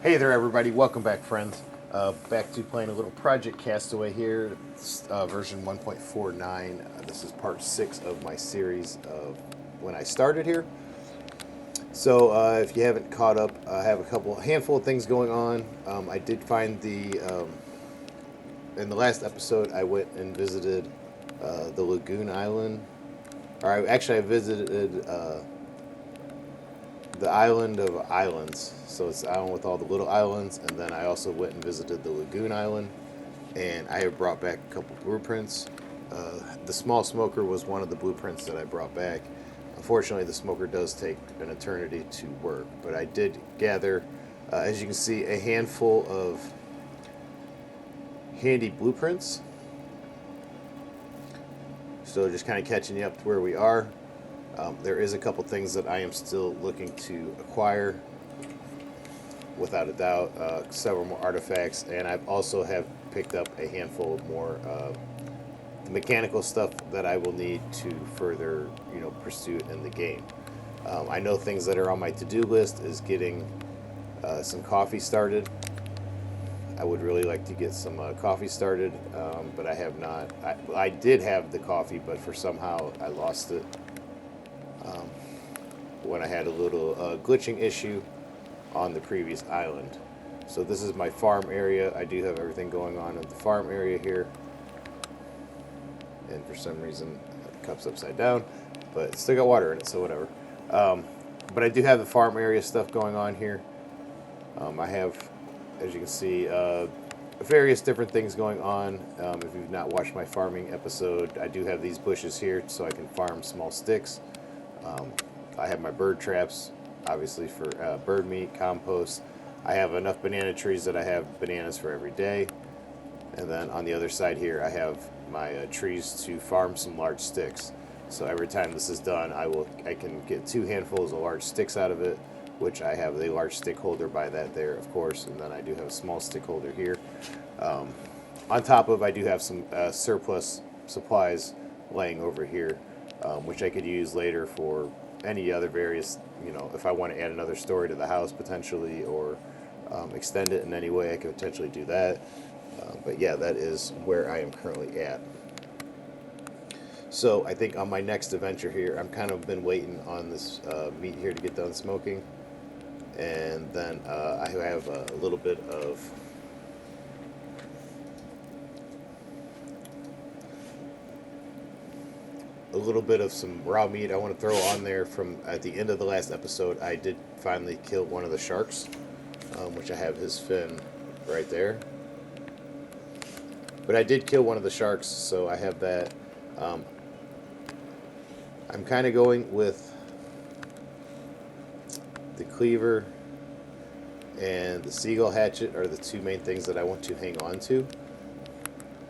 Hey there, everybody. Welcome back, friends. Back to playing a little Project Castaway here, version 1.49. This is part 6 of my series of when I started here. So, if you haven't caught up, I have a handful of things going on. I did find in the last episode, I went and visited the Lagoon Island. I visited the island of islands. So it's the island with all the little islands, and then I also went and visited the Lagoon Island, and I have brought back a couple blueprints. The small smoker was one of the blueprints that I brought back. Unfortunately, the smoker does take an eternity to work, but I did gather, as you can see, a handful of handy blueprints. So just kind of catching you up to where we are. There is a couple things that I am still looking to acquire, without a doubt. Several more artifacts, and I also have picked up a handful more the mechanical stuff that I will need to further, pursue it in the game. I know things that are on my to-do list is getting some coffee started. I would really like to get some coffee started, but I have not. I did have the coffee, but for somehow I lost it when I had a little glitching issue on the previous island. So this is my farm area. I do have everything going on in the farm area here. And for some reason, the cup's upside down, but it's still got water in it, so whatever. But I do have the farm area stuff going on here. I have, as you can see, various different things going on. If you've not watched my farming episode, I do have these bushes here so I can farm small sticks. I have my bird traps, obviously for bird meat, compost. I have enough banana trees that I have bananas for every day. And then on the other side here, I have my trees to farm some large sticks. So every time this is done, I can get 2 handfuls of large sticks out of it, which I have the large stick holder by that there, of course, and then I do have a small stick holder here. On top of, I do have some surplus supplies laying over here, which I could use later for any other various, if I want to add another story to the house potentially, or extend it in any way, I could potentially do that. But yeah, that is where I am currently at. So I think on my next adventure here, I'm kind of been waiting on this meat here to get done smoking, and then I have a little bit of some raw meat I want to throw on there. From at the end of the last episode, I did finally kill one of the sharks, which I have his fin right there. But I did kill one of the sharks, so I have that. Um, I'm kind of going with the cleaver and the seagull hatchet are the 2 main things that I want to hang on to.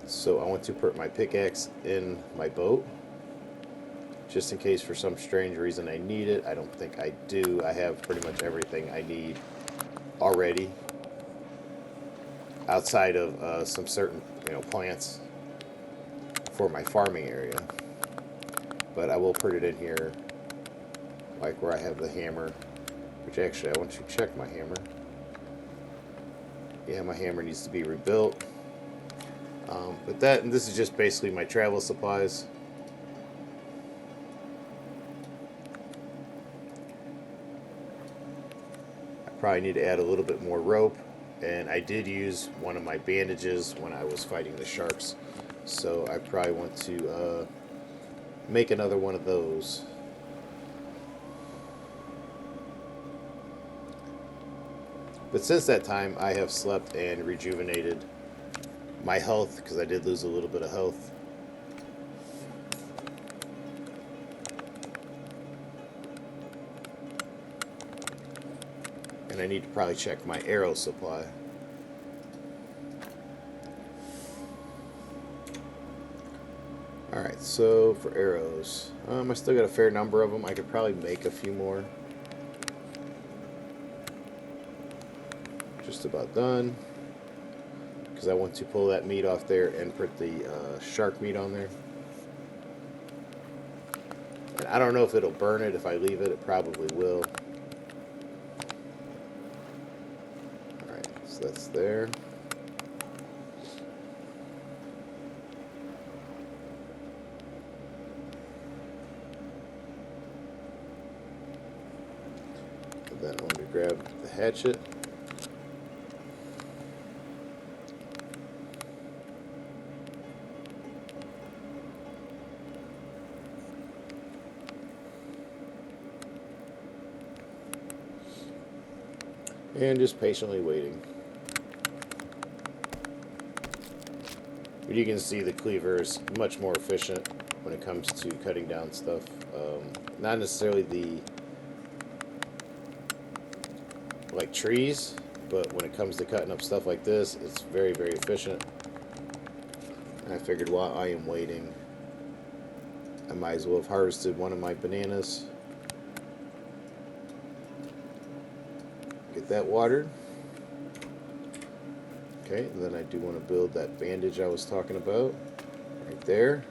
So I want to put my pickaxe in my boat, just in case for some strange reason I need it. I don't think I do. I have pretty much everything I need already, outside of some certain plants for my farming area. But I will put it in here, like where I have the hammer, which actually I want to check my hammer. Yeah, my hammer needs to be rebuilt. And this is just basically my travel supplies. I probably need to add a little bit more rope, and I did use one of my bandages when I was fighting the sharks, so I probably want to make another one of those. But since that time, I have slept and rejuvenated my health, because I did lose a little bit of health. And I need to probably check my arrow supply. Alright, so for arrows, I still got a fair number of them. I could probably make a few more. Just about done, because I want to pull that meat off there and put the shark meat on there. And I don't know if it'll burn it if I leave it. It probably will. So that's there. And then I'm going to grab the hatchet. And just patiently waiting. But you can see the cleaver is much more efficient when it comes to cutting down stuff. Not necessarily the like trees, but when it comes to cutting up stuff like this, it's very, very efficient. And I figured while I am waiting, I might as well have harvested one of my bananas. Get that watered. Okay, and then I do want to build that bandage I was talking about right there.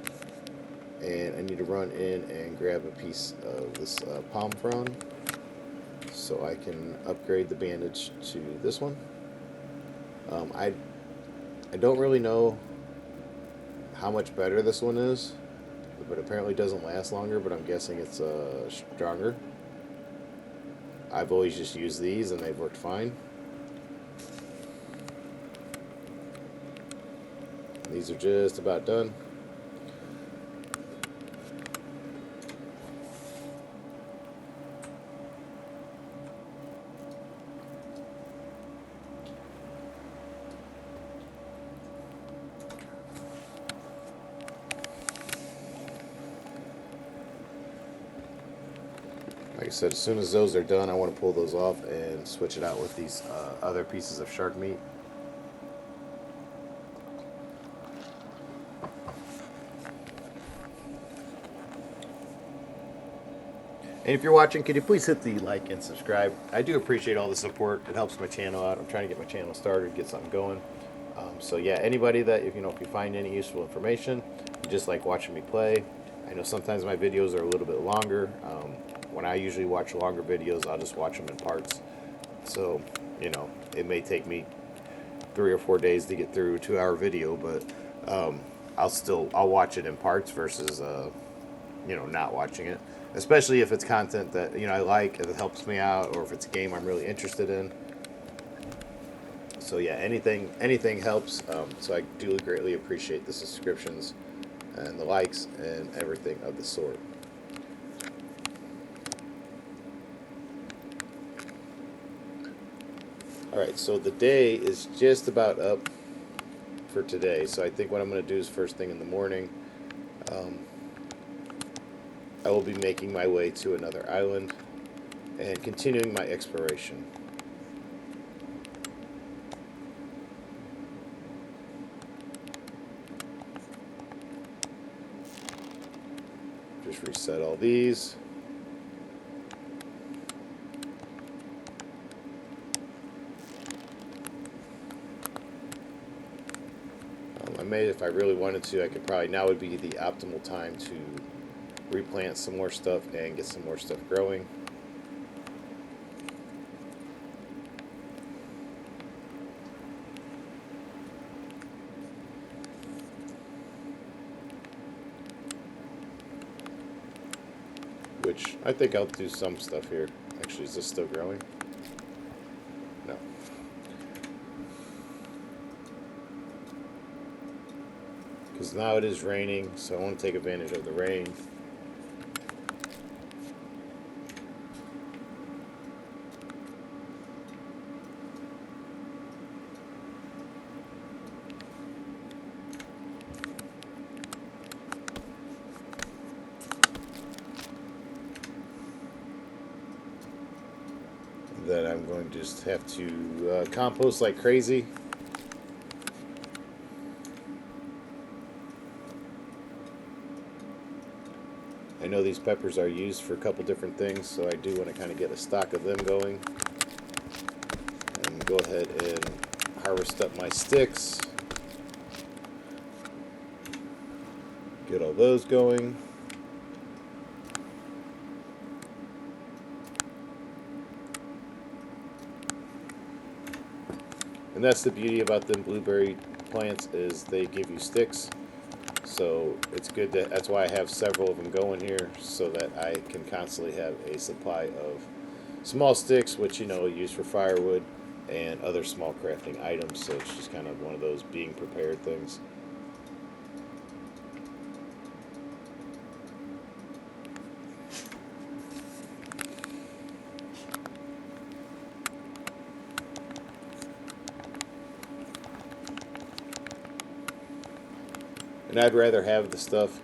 And I need to run in and grab a piece of this palm frond so I can upgrade the bandage to this one. I don't really know how much better this one is, but apparently doesn't last longer, but I'm guessing it's stronger. I've always just used these and they've worked fine. These are just about done. Like I said, as soon as those are done, I want to pull those off and switch it out with these other pieces of shark meat. And if you're watching, could you please hit the like and subscribe? I do appreciate all the support. It helps my channel out. I'm trying to get my channel started, get something going. So yeah, anybody that if you find any useful information, you just like watching me play. I know sometimes my videos are a little bit longer. When I usually watch longer videos, I'll just watch them in parts. So it may take me 3 or 4 days to get through a 2-hour video, but I'll watch it in parts versus not watching it. Especially if it's content that I like, it helps me out, or if it's a game I'm really interested in. So yeah, anything helps. So I do greatly appreciate the subscriptions and the likes and everything of the sort. Alright, so the day is just about up for today. So I think what I'm going to do is first thing in the morning, I will be making my way to another island and continuing my exploration. Just reset all these. I may, if I really wanted to, I could probably, now would be the optimal time to replant some more stuff and get some more stuff growing. Which I think I'll do some stuff here. Actually, is this still growing? No. Because now it is raining, so I want to take advantage of the rain. That I'm going to just have to compost like crazy. I know these peppers are used for a couple different things, so I do want to kind of get a stock of them going. And go ahead and harvest up my sticks. Get all those going. And that's the beauty about them blueberry plants, is they give you sticks. So it's good that that's why I have several of them going here, so that I can constantly have a supply of small sticks, which use for firewood and other small crafting items. So it's just kind of one of those being prepared things. And I'd rather have the stuff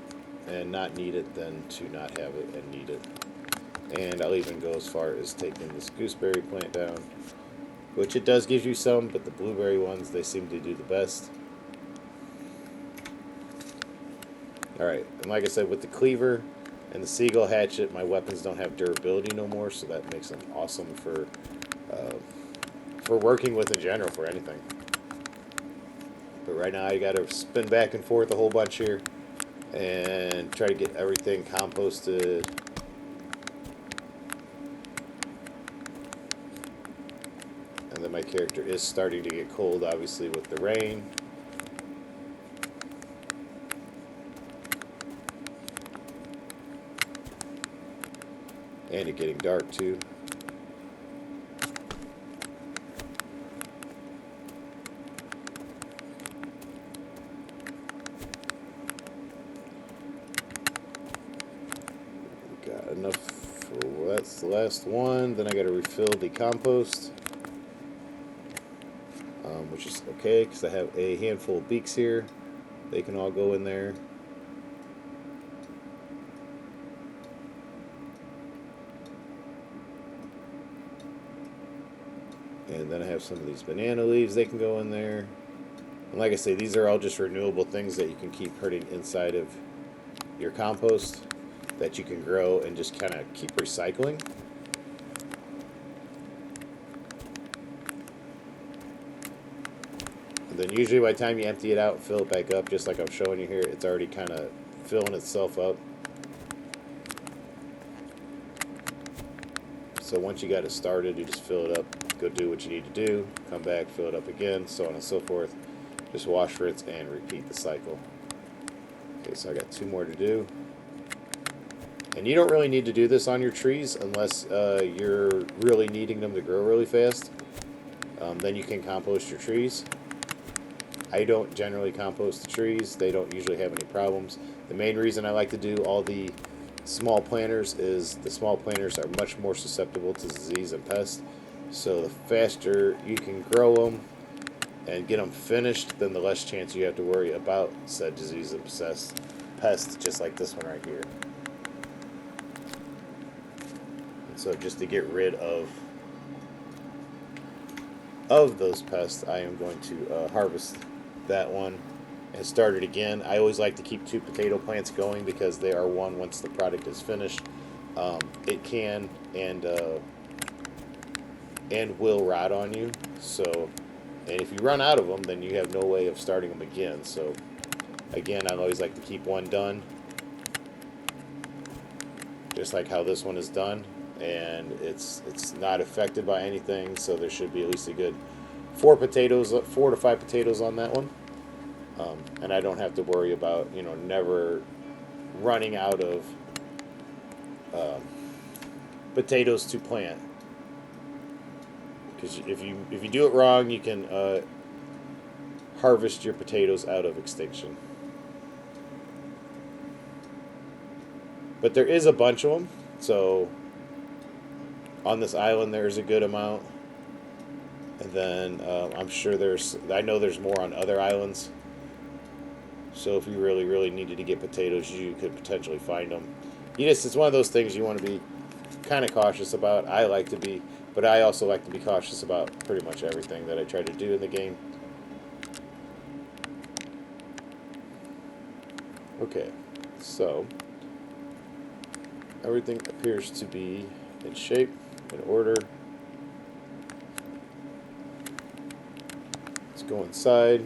and not need it than to not have it and need it. And I'll even go as far as taking this gooseberry plant down, which it does give you some, but the blueberry ones, they seem to do the best. Alright, and like I said, with the cleaver and the seagull hatchet, my weapons don't have durability no more, so that makes them awesome for working with in general for anything. But right now I gotta spin back and forth a whole bunch here and try to get everything composted. And then my character is starting to get cold, obviously, with the rain. And it getting dark too. Got enough for that's the last one. Then I got to refill the compost, which is okay because I have a handful of beaks here. They can all go in there. And then I have some of these banana leaves, they can go in there. And like I say, these are all just renewable things that you can keep putting inside of your compost that you can grow and just kind of keep recycling. And then usually by the time you empty it out, fill it back up, just like I'm showing you here, it's already kind of filling itself up. So once you got it started, you just fill it up, go do what you need to do, come back, fill it up again, so on and so forth. Just wash, rinse, and repeat the cycle. Okay, so I got 2 more to do. And you don't really need to do this on your trees unless you're really needing them to grow really fast. Then you can compost your trees. I don't generally compost the trees. They don't usually have any problems. The main reason I like to do all the small planters is the small planters are much more susceptible to disease and pest. So the faster you can grow them and get them finished, then the less chance you have to worry about said disease and pest, just like this one right here. And so just to get rid of those pests, I am going to harvest that one and start it again. I always like to keep 2 potato plants going because they are one once the product is finished. It can and will rot on you. So, and if you run out of them, then you have no way of starting them again. So, again, I always like to keep one done, just like how this one is done, and it's not affected by anything. So there should be at least a good 4 to 5 potatoes on that one. And I don't have to worry about, never running out of potatoes to plant. Because if you do it wrong, you can harvest your potatoes out of extinction. But there is a bunch of them, so on this island there's a good amount. And then I'm sure I know there's more on other islands. So if you really, really needed to get potatoes, you could potentially find them. It's one of those things you want to be kind of cautious about. I like to be, but I also like to be cautious about pretty much everything that I try to do in the game. Okay, so everything appears to be in shape, in order. Let's go inside.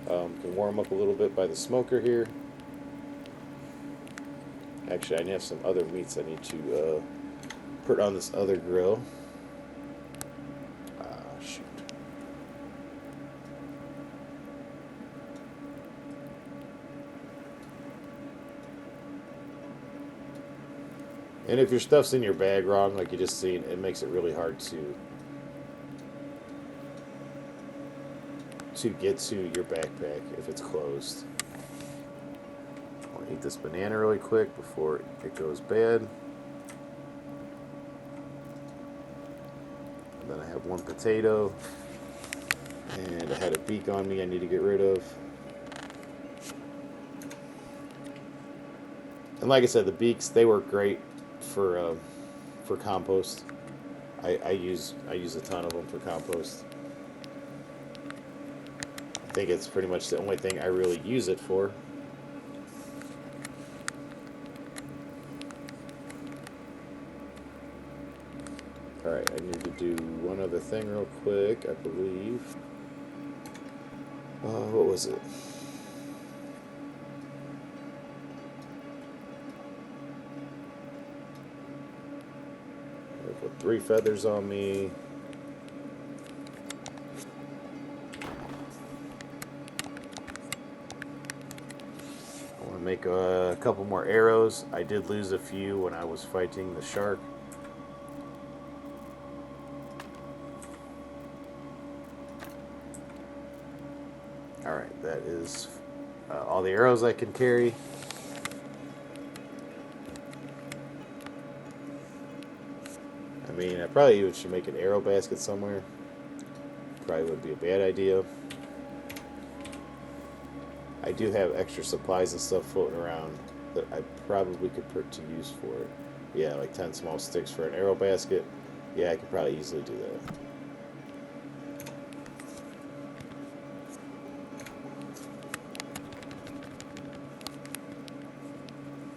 Can warm up a little bit by the smoker here. Actually, I have some other meats I need to put on this other grill. Shoot. And if your stuff's in your bag wrong, like you just seen, it makes it really hard to get to your backpack if it's closed. I'll eat this banana really quick before it goes bad. And then I have one potato. And I had a beak on me I need to get rid of. And like I said, the beaks, they work great for compost. I use a ton of them for compost. I think it's pretty much the only thing I really use it for. Alright, I need to do one other thing real quick, I believe. What was it? I put 3 feathers on me. I want to make a couple more arrows. I did lose a few when I was fighting the shark. Alright, that is all the arrows I can carry. I mean, I probably even should make an arrow basket somewhere. Probably wouldn't be a bad idea. I do have extra supplies and stuff floating around that I probably could put to use for it. Yeah, like 10 small sticks for an arrow basket. Yeah, I could probably easily do that.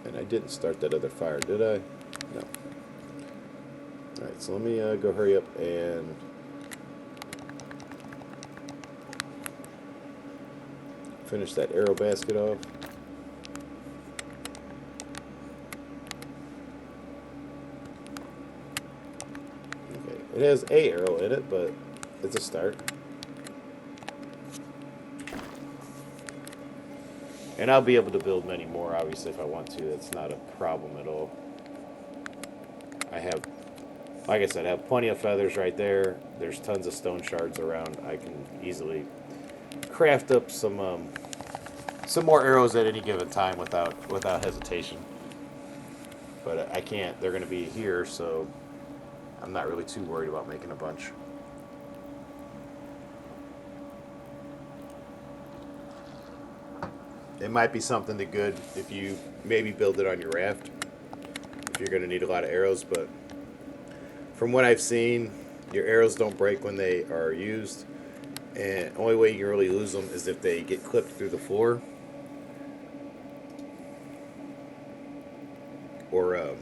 And I didn't start that other fire, did I? No. Alright, so let me go hurry up and finish that arrow basket off. Okay, it has a arrow in it, but it's a start. And I'll be able to build many more, obviously, if I want to. That's not a problem at all. I have, like I said, I have plenty of feathers right there. There's tons of stone shards around. I can easily craft up some more arrows at any given time without hesitation. But I can't. They're going to be here, so I'm not really too worried about making a bunch. It might be something to good if you maybe build it on your raft, if you're going to need a lot of arrows, but from what I've seen, your arrows don't break when they are used, and the only way you can really lose them is if they get clipped through the floor, or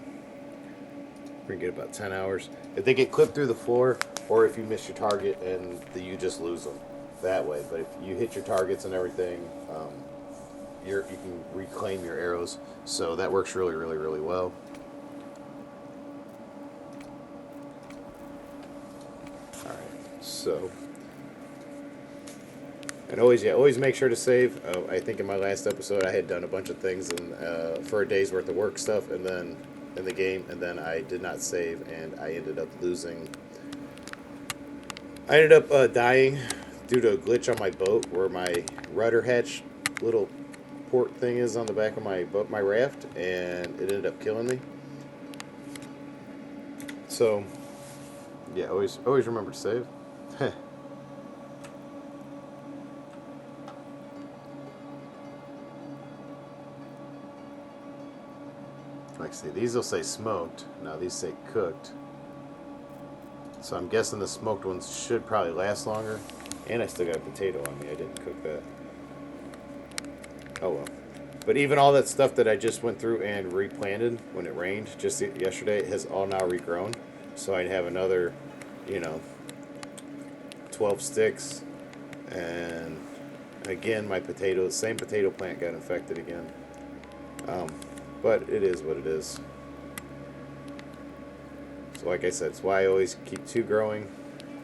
we get about 10 hours. If they get clipped through the floor, or if you miss your target and you just lose them that way. But if you hit your targets and everything, you can reclaim your arrows. So that works really, really, really well. Alright, so. And always make sure to save. I think in my last episode I had done a bunch of things for a day's worth of work stuff, and then in the game, and then I did not save, and I ended up losing. I ended up dying due to a glitch on my boat where my rudder hatch little port thing is on the back of my boat, my raft, and it ended up killing me. So, yeah, always remember to save. Like, see, these will say smoked. Now these say cooked. So I'm guessing the smoked ones should probably last longer. And I still got a potato on me. I didn't cook that. Oh well. But even all that stuff that I just went through and replanted when it rained just yesterday has all now regrown. So I'd have another, 12 sticks. And again, my same potato plant got infected again. But it is what it is. So like I said, it's why I always keep 2 growing.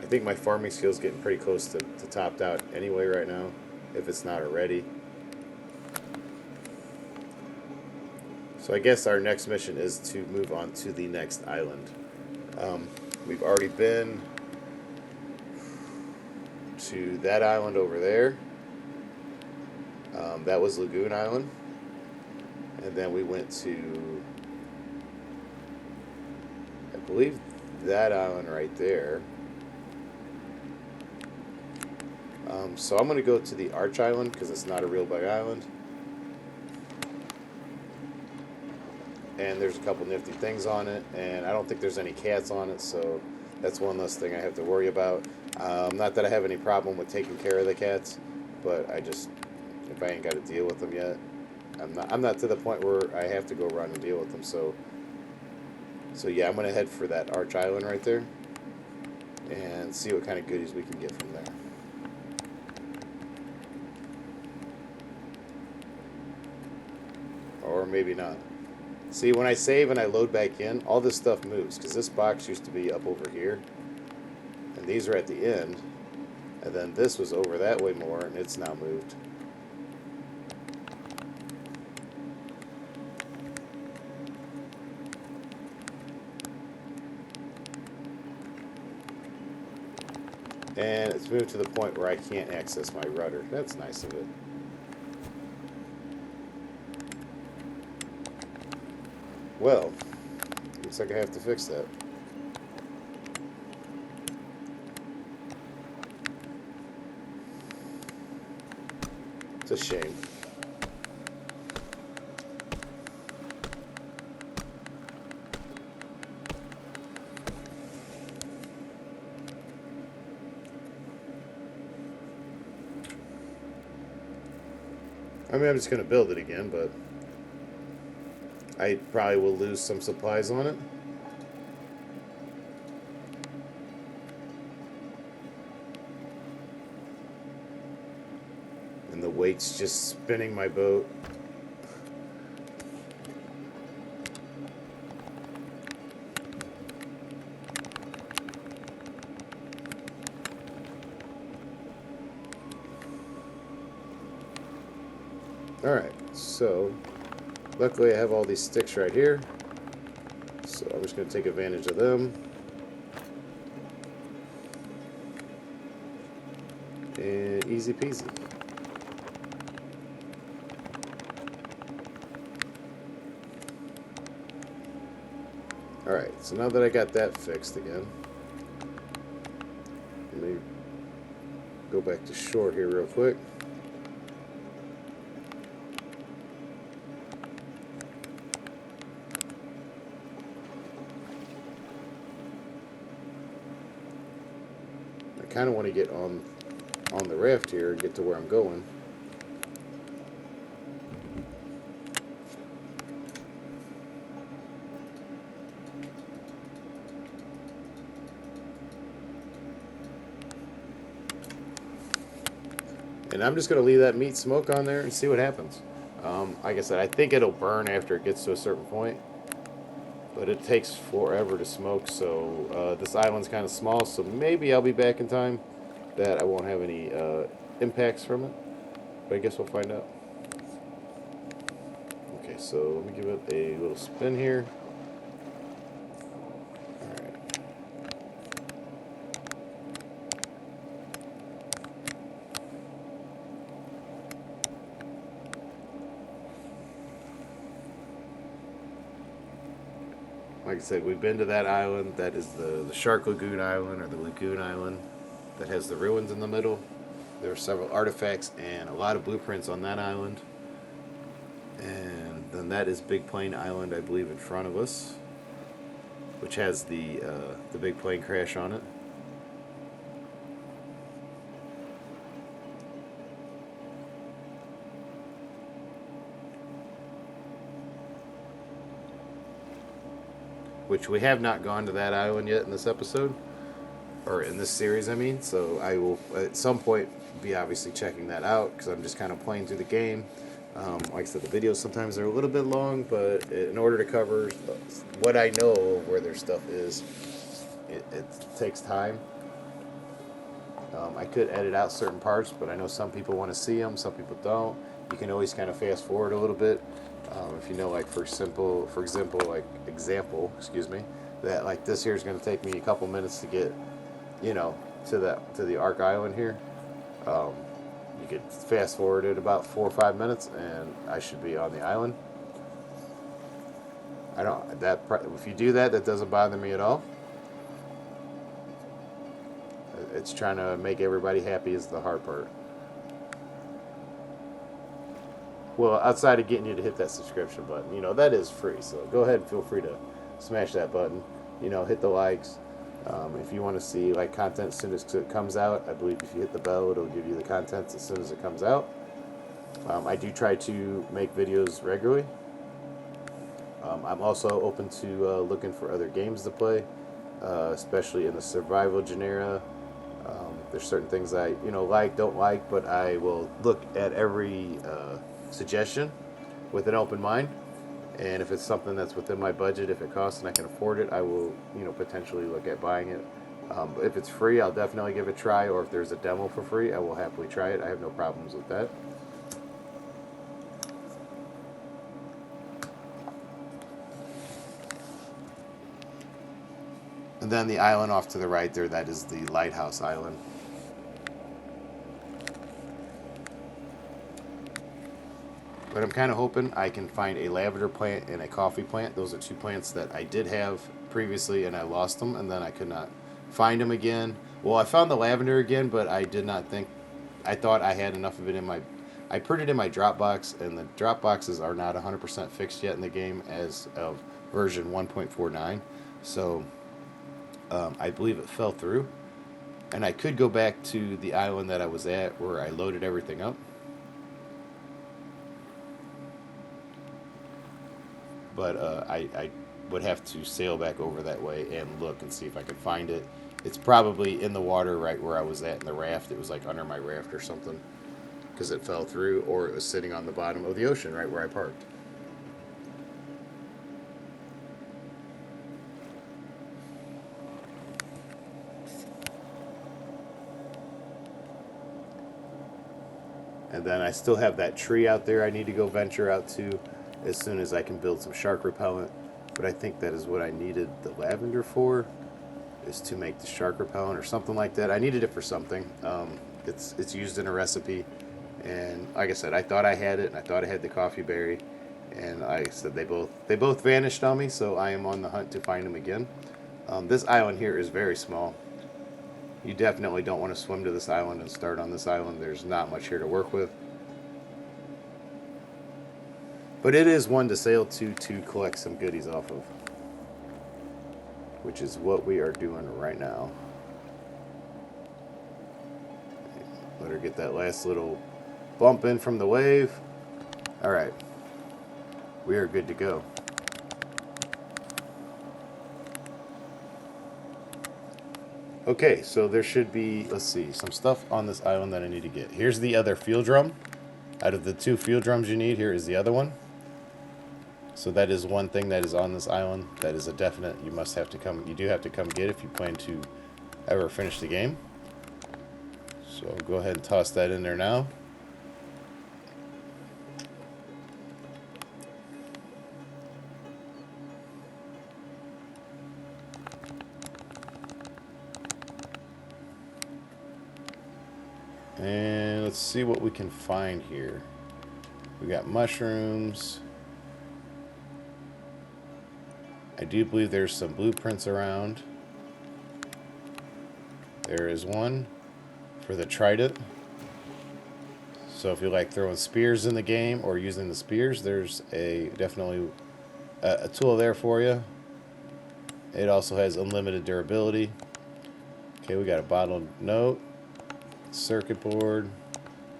I think my farming skills getting pretty close to topped out anyway right now, if it's not already. So I guess our next mission is to move on to the next island. We've already been to that island over there. That was Lagoon Island. And then we went to, I believe, that island right there. So I'm going to go to the Arch Island because it's not a real big island. And there's a couple nifty things on it, and I don't think there's any cats on it, so that's one less thing I have to worry about. Not that I have any problem with taking care of the cats, but if I ain't got to deal with them yet, I'm not to the point where I have to go around and deal with them. So yeah, I'm gonna head for that Arch Island right there, and see what kind of goodies we can get from there. Or maybe not. See, when I save and I load back in, all this stuff moves, because this box used to be up over here, and these are at the end, and then this was over that way more, and it's now moved. And it's moved to the point where I can't access my rudder. That's nice of it. Well, looks like I have to fix that. It's a shame. I mean, I'm just going to build it again, but I probably will lose some supplies on it. And the weight's just spinning my boat. Alright, so luckily I have all these sticks right here, so I'm just going to take advantage of them. And easy peasy. Alright, so now that I got that fixed again, let me go back to shore here real quick. I kind of want to get on the raft here and get to where I'm going. And I'm just going to leave that meat smoke on there and see what happens. Like I said, I think it'll burn after it gets to a certain point, but it takes forever to smoke, so this island's kind of small, so maybe I'll be back in time that I won't have any impacts from it, but I guess we'll find out. Okay, so let me give it a little spin here. Alright. Like I said, we've been to that island. That is the Shark Lagoon Island, or the Lagoon Island, that has the ruins in the middle. There are several artifacts and a lot of blueprints on that island. And then that is Big Plane Island, I believe, in front of us, which has the big plane crash on it. Which we have not gone to that island yet in this episode, or in this series, I mean. So I will at some point be obviously checking that out, because I'm just kind of playing through the game. Like I said, the videos sometimes are a little bit long, but in order to cover what I know of where their stuff is, it takes time. I could edit out certain parts, but I know some people want to see them, some people don't. You can always kind of fast forward a little bit. If you know, like for example, excuse me, that like this here is going to take me a couple minutes to get, you know, to the Ark Island here. Um, you could fast forward it about 4 or 5 minutes, and I should be on the island. I don't that if you do that, that doesn't bother me at all. It's trying to make everybody happy is the hard part. Well, outside of getting you to hit that subscription button, that is free. So go ahead and feel free to smash that button. Hit the likes. If you want to see like content as soon as it comes out, I believe if you hit the bell, it'll give you the content as soon as it comes out. I do try to make videos regularly. I'm also open to looking for other games to play, especially in the survival genre. There's certain things I don't like, but I will look at every suggestion with an open mind. And if it's something that's within my budget, if it costs and I can afford it, I will potentially look at buying it. If it's free, I'll definitely give it a try. Or if there's a demo for free, I will happily try it. I have no problems with that. And then the island off to the right there, that is the Lighthouse Island. But I'm kind of hoping I can find a lavender plant and a coffee plant. Those are two plants that I did have previously, and I lost them, and then I could not find them again. Well, I found the lavender again, but I did not think... I thought I had enough of it in my... I put it in my Dropbox, and the Dropboxes are not 100% fixed yet in the game as of version 1.49. So... I believe it fell through, and I could go back to the island that I was at where I loaded everything up, but I would have to sail back over that way and look and see if I could find it. It's probably in the water right where I was at in the raft. It was like under my raft or something because it fell through, or it was sitting on the bottom of the ocean right where I parked. And then I still have that tree out there I need to go venture out to as soon as I can build some shark repellent. But I think that is what I needed the lavender for, is to make the shark repellent or something like that. I needed it for something. It's used in a recipe. And like I said, I thought I had it, and I thought I had the coffee berry. And like I said, they both vanished on me, so I am on the hunt to find them again. This island here is very small. You definitely don't want to swim to this island and start on this island. There's not much here to work with. But it is one to sail to collect some goodies off of, which is what we are doing right now. Let her get that last little bump in from the wave. All right. We are good to go. Okay, so there should be, let's see, some stuff on this island that I need to get. Here's the other fuel drum. Out of the 2 fuel drums you need, here is the other one. So that is one thing that is on this island. That is a definite, you do have to come get if you plan to ever finish the game. So I'll go ahead and toss that in there now. And let's see what we can find here. We got mushrooms. I do believe there's some blueprints around. There is one for the trident. So if you like throwing spears in the game or using the spears, there's definitely a tool there for you. It also has unlimited durability. Okay, we got a bottled note. Circuit board.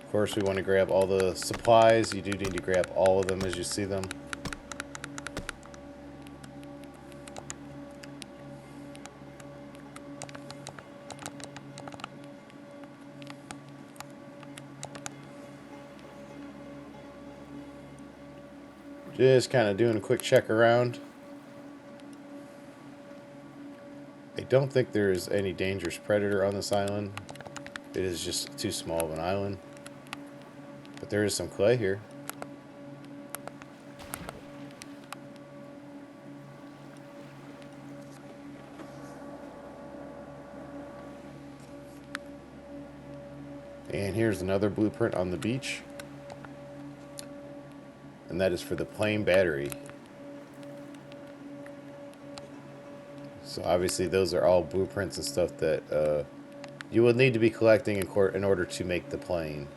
Of course, we want to grab all the supplies. You do need to grab all of them as you see them. Just kind of doing a quick check around. I don't think there is any dangerous predator on this island. It is just too small of an island. But there is some clay here. And here's another blueprint on the beach. And that is for the plane battery. So obviously those are all blueprints and stuff that you will need to be collecting in order to make the plane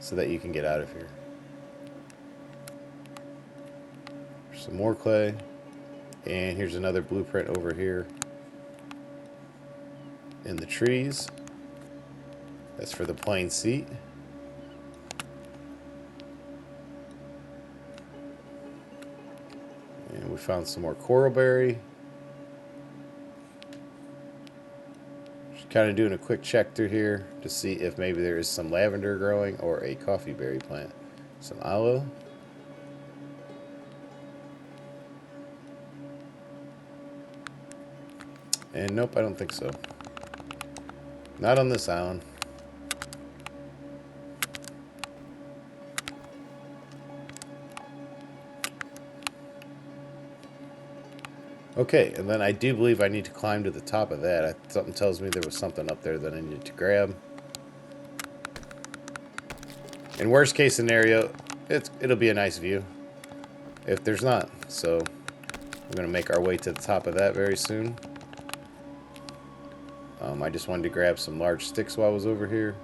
so that you can get out of here. Some more clay. And here's another blueprint over here in the trees. That's for the plane seat. And we found some more coralberry. Just kind of doing a quick check through here to see if maybe there is some lavender growing or a coffee berry plant. Some aloe. And nope, I don't think so. Not on this island. Okay, and then I do believe I need to climb to the top of that. Something tells me there was something up there that I needed to grab. In worst case scenario, it'll be a nice view. If there's not, so we're gonna make our way to the top of that very soon. I just wanted to grab some large sticks while I was over here.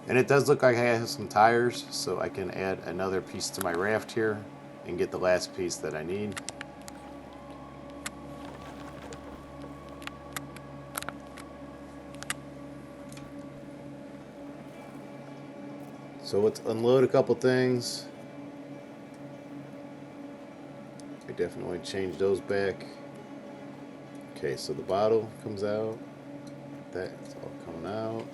And it does look like I have some tires, so I can add another piece to my raft here and get the last piece that I need. So let's unload a couple things. I definitely change those back. Okay, so the bottle comes out. That's all coming out.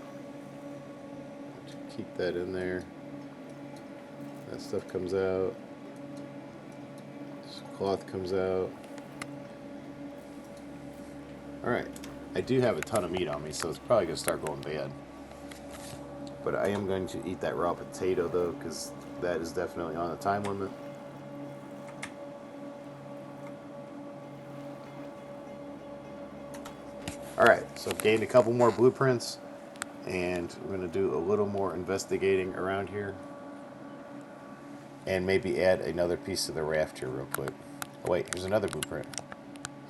Keep that in there. That stuff comes out. This cloth comes out. Alright. I do have a ton of meat on me, so it's probably going to start going bad. But I am going to eat that raw potato, though, because that is definitely on a time limit. Alright, so I've gained a couple more blueprints. And we're going to do a little more investigating around here. And maybe add another piece to the raft here real quick. Oh wait, here's another blueprint.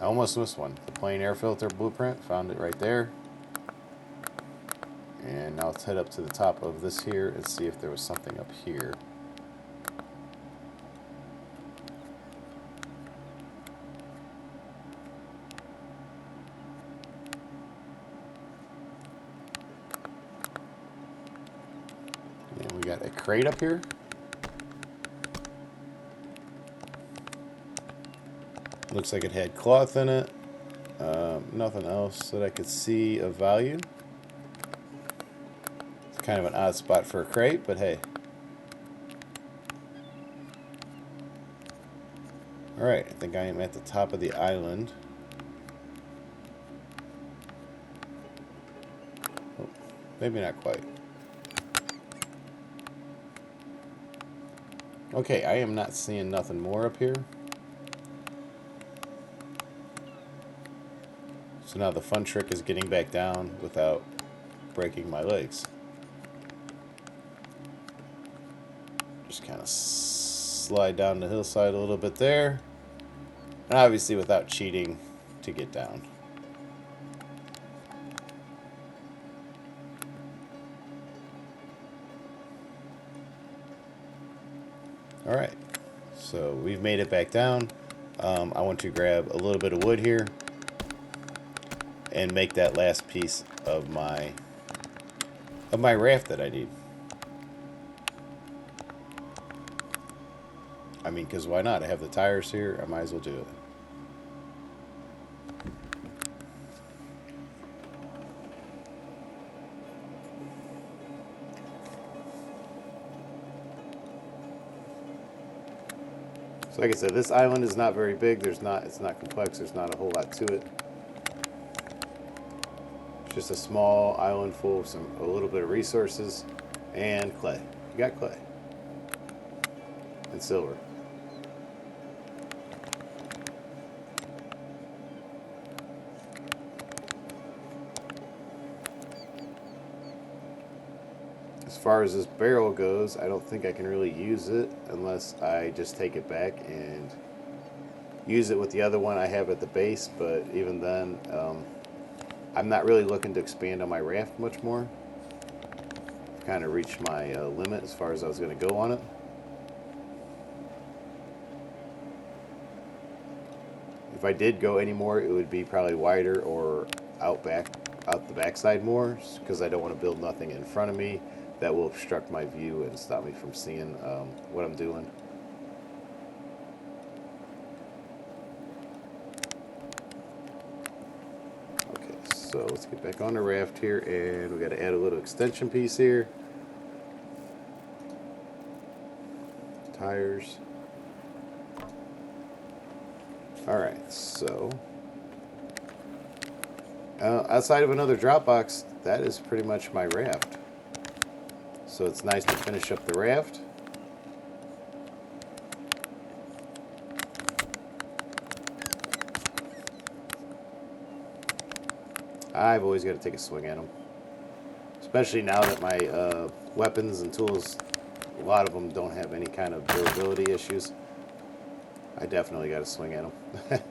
I almost missed one. The plain air filter blueprint. Found it right there. And now let's head up to the top of this here and see if there was something up here. And we got a crate up here. Looks like it had cloth in it. Nothing else that I could see of value. It's kind of an odd spot for a crate, but hey. Alright, I think I am at the top of the island. Oh, maybe not quite. Okay, I am not seeing nothing more up here. So now the fun trick is getting back down without breaking my legs. Just kind of slide down the hillside a little bit there. And obviously without cheating to get down. Alright, so we've made it back down. I want to grab a little bit of wood here and make that last piece of my raft that I need. I mean, because why not? I have the tires here. I might as well do it. So like I said, this island is not very big. It's not complex. There's not a whole lot to it. It's just a small island full of a little bit of resources and clay. You got clay. and silver. As far as this barrel goes, I don't think I can really use it unless I just take it back and use it with the other one I have at the base. But even then, I'm not really looking to expand on my raft much more. I've kind of reached my limit as far as I was going to go on it. If I did go any more, it would be probably wider or out the backside more, because I don't want to build nothing in front of me that will obstruct my view and stop me from seeing what I'm doing. Okay, so let's get back on the raft here, and we got to add a little extension piece here. Tires. Alright, so outside of another drop box, that is pretty much my raft. So it's nice to finish up the raft. I've always got to take a swing at them. Especially now that my weapons and tools, a lot of them don't have any kind of durability issues. I definitely got to swing at them.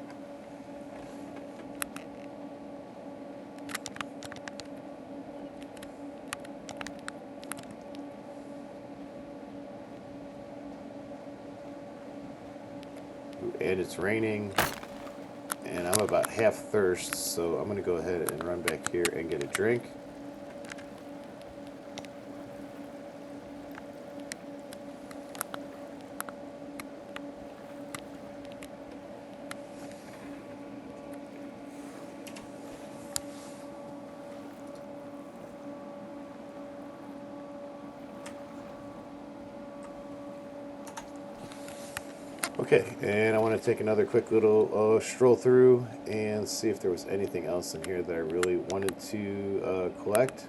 And it's raining, and I'm about half thirst, so I'm going to go ahead and run back here and get a drink. Okay, and I want to take another quick little stroll through and see if there was anything else in here that I really wanted to collect.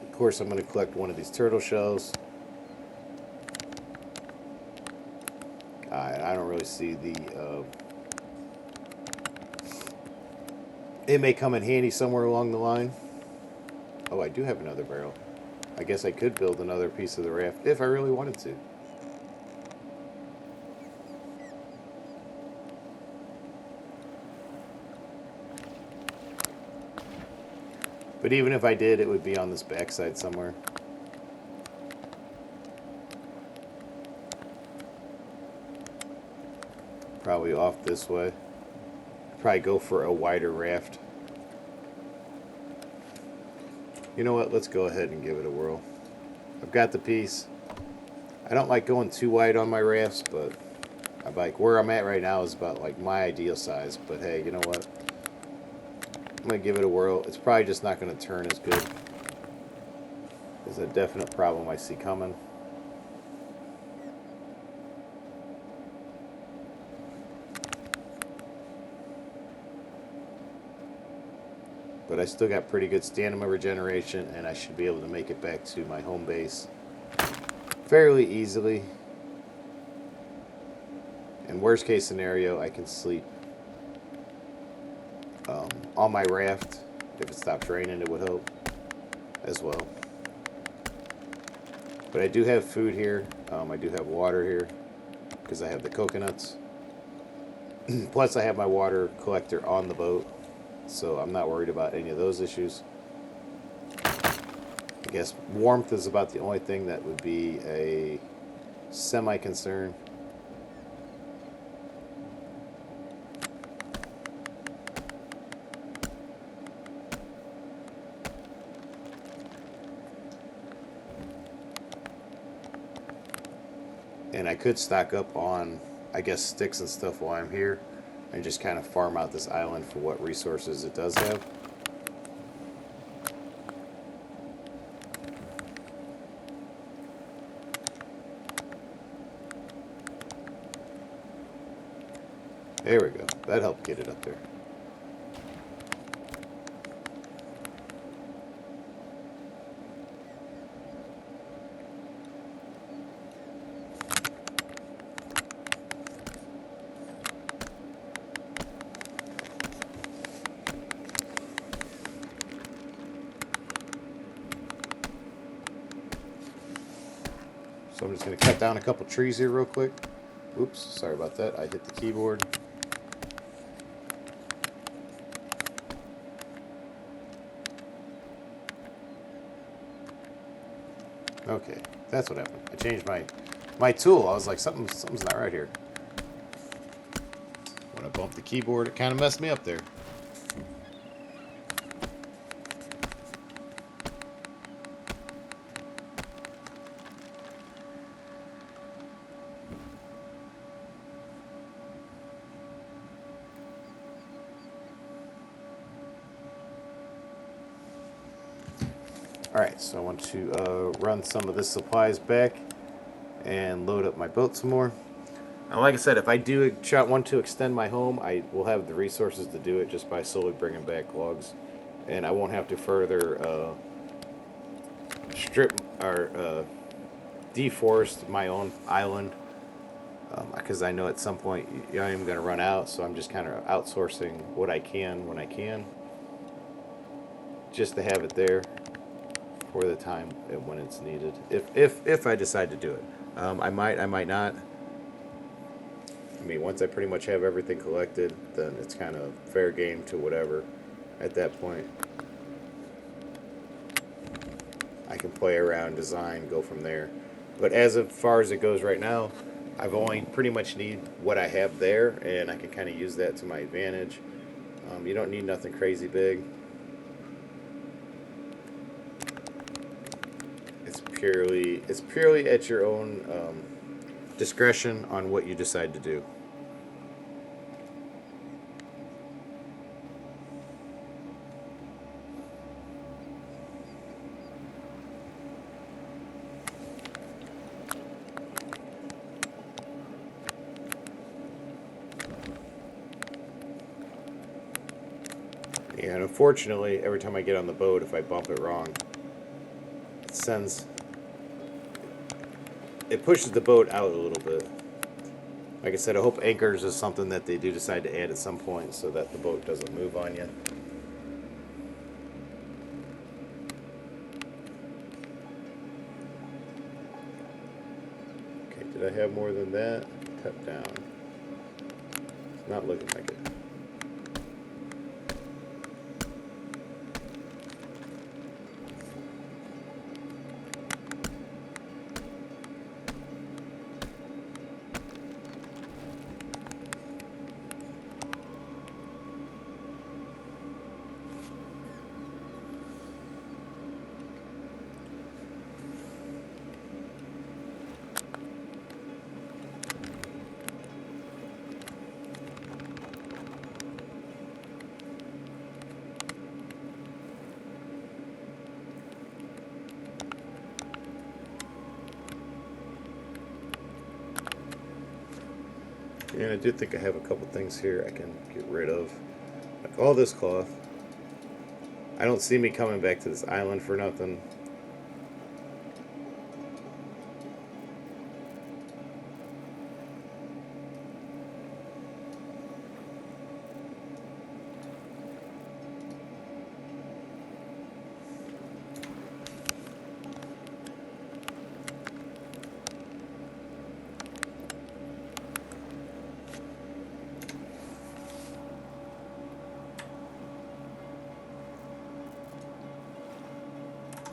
Of course, I'm going to collect one of these turtle shells. I don't really see the... it may come in handy somewhere along the line. Oh, I do have another barrel. I guess I could build another piece of the raft if I really wanted to. But even if I did, it would be on this backside somewhere. Probably off this way. Probably go for a wider raft. You know what? Let's go ahead and give it a whirl. I've got the piece. I don't like going too wide on my rafts, but I like where I'm at right now is about like my ideal size. But hey, you know what? I'm going to give it a whirl. It's probably just not going to turn as good. There's a definite problem I see coming. But I still got pretty good stamina regeneration, and I should be able to make it back to my home base fairly easily. In worst case scenario, I can sleep on my raft. If it stops raining, it would help as well. But I do have food here. I do have water here because I have the coconuts. Plus, I have my water collector on the boat, so I'm not worried about any of those issues. I guess warmth is about the only thing that would be a semi-concern. And I could stock up on, I guess, sticks and stuff while I'm here and just kind of farm out this island for what resources it does have. There we go. That helped get it up there. So I'm just going to cut down a couple trees here real quick. Oops, sorry about that. I hit the keyboard. Okay, that's what happened. I changed my tool. I was like, something's not right here. When I bumped the keyboard, it kind of messed me up there. Alright, so I want to run some of this supplies back and load up my boat some more. Now, like I said, if I do want to extend my home, I will have the resources to do it just by slowly bringing back logs. And I won't have to further strip or deforest my own island. Because I know at some point I am going to run out, so I'm just kind of outsourcing what I can when I can. Just to have it there for the time when it's needed, if I decide to do it. I might not. I mean, once I pretty much have everything collected, then it's kind of fair game to whatever. At that point, I can play around, design, go from there. But as far as it goes right now, I've only pretty much need what I have there, and I can kind of use that to my advantage. You don't need nothing crazy big. It's purely at your own discretion on what you decide to do. And unfortunately, every time I get on the boat, if I bump it wrong, it pushes the boat out a little bit. Like I said, I hope anchors is something that they do decide to add at some point so that the boat doesn't move on you. Okay, did I have more than that? Cut down. It's not looking like it. And I do think I have a couple things here I can get rid of. Like all this cloth. I don't see me coming back to this island for nothing.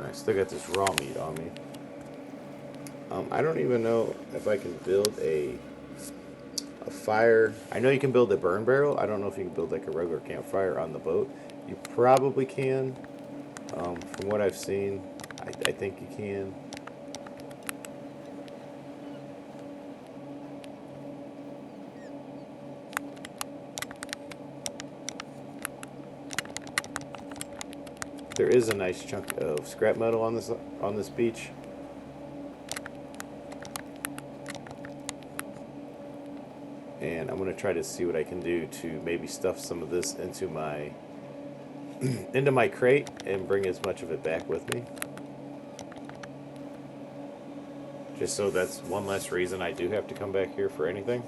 I still got this raw meat on me. I don't even know if I can build a fire. I know you can build a burn barrel. I don't know if you can build like a regular campfire on the boat. You probably can. From what I've seen, I think you can. There is a nice chunk of scrap metal on this beach. And I'm going to try to see what I can do to maybe stuff some of this into my crate and bring as much of it back with me. Just so that's one less reason I do have to come back here for anything.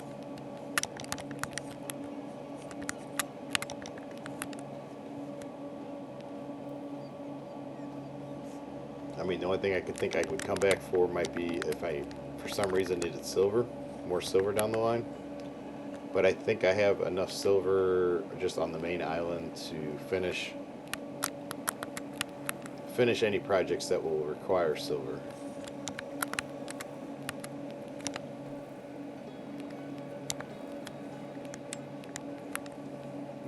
I mean, the only thing I could think I would come back for might be if I, for some reason, needed silver, more silver down the line. But I think I have enough silver just on the main island to finish any projects that will require silver.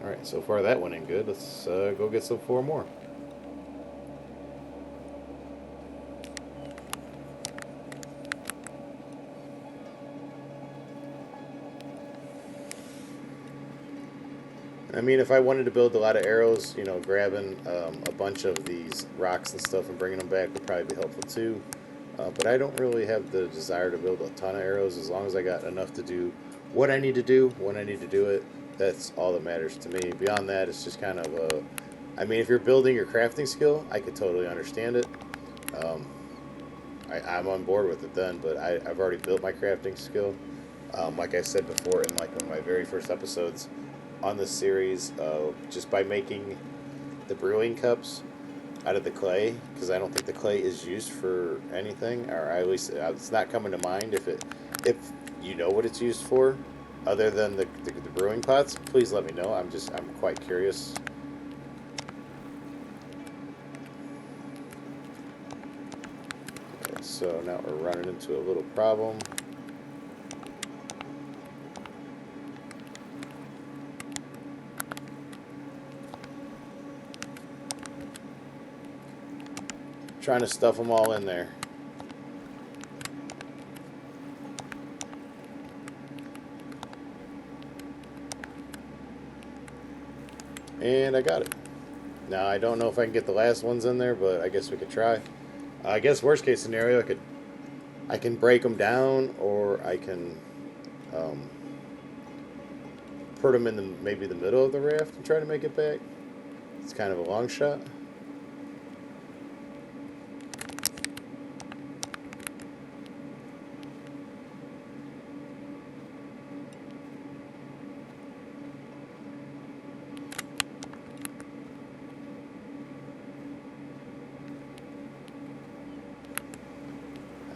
Alright, so far that went in good. Let's go get some 4 more. I mean, if I wanted to build a lot of arrows, you know, grabbing a bunch of these rocks and stuff and bringing them back would probably be helpful too. But I don't really have the desire to build a ton of arrows. As long as I got enough to do what I need to do, when I need to do it, that's all that matters to me. Beyond that, it's just kind of a... I mean, if you're building your crafting skill, I could totally understand it. I'm on board with it then, but I've already built my crafting skill. Like I said before in like one of my very first episodes on this series, just by making the brewing cups out of the clay, because I don't think the clay is used for anything, or at least it's not coming to mind. If you know what it's used for, other than the brewing pots, please let me know. I'm quite curious. Okay, so now we're running into a little problem. Trying to stuff them all in there. And I got it. Now I don't know if I can get the last ones in there, but I guess we could try. I guess worst case scenario, I can break them down, or I can put them in maybe the middle of the raft and try to make it back. It's kind of a long shot.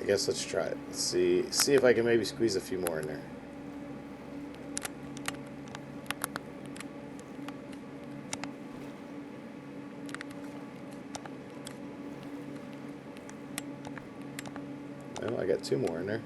I guess let's try it. Let's see if I can maybe squeeze a few more in there. Well, I got 2 more in there.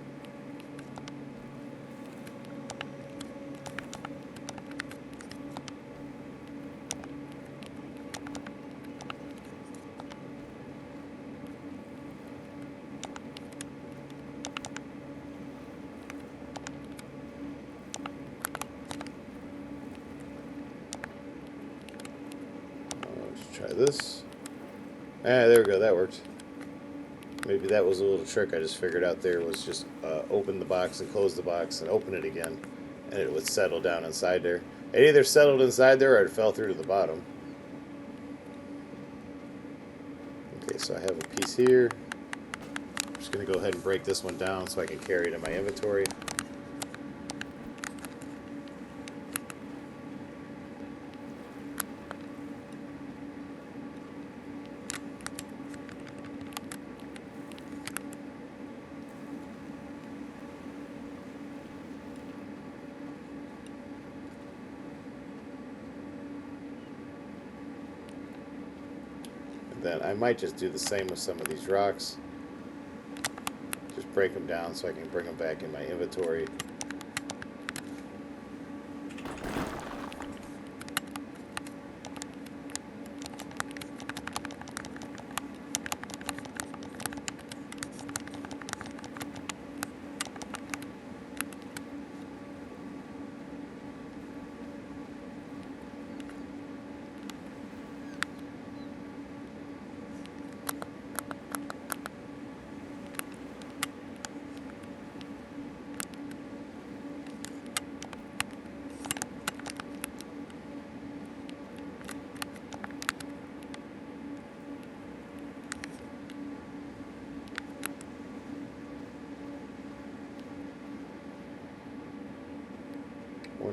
Let's try this. There we go. That worked. Maybe that was a little trick I just figured out there, was just open the box and close the box and open it again, and it would settle down inside there. It either settled inside there or it fell through to the bottom. Okay, so I have a piece here. I'm just going to go ahead and break this one down so I can carry it in my inventory. Then I might just do the same with some of these rocks. Just break them down so I can bring them back in my inventory.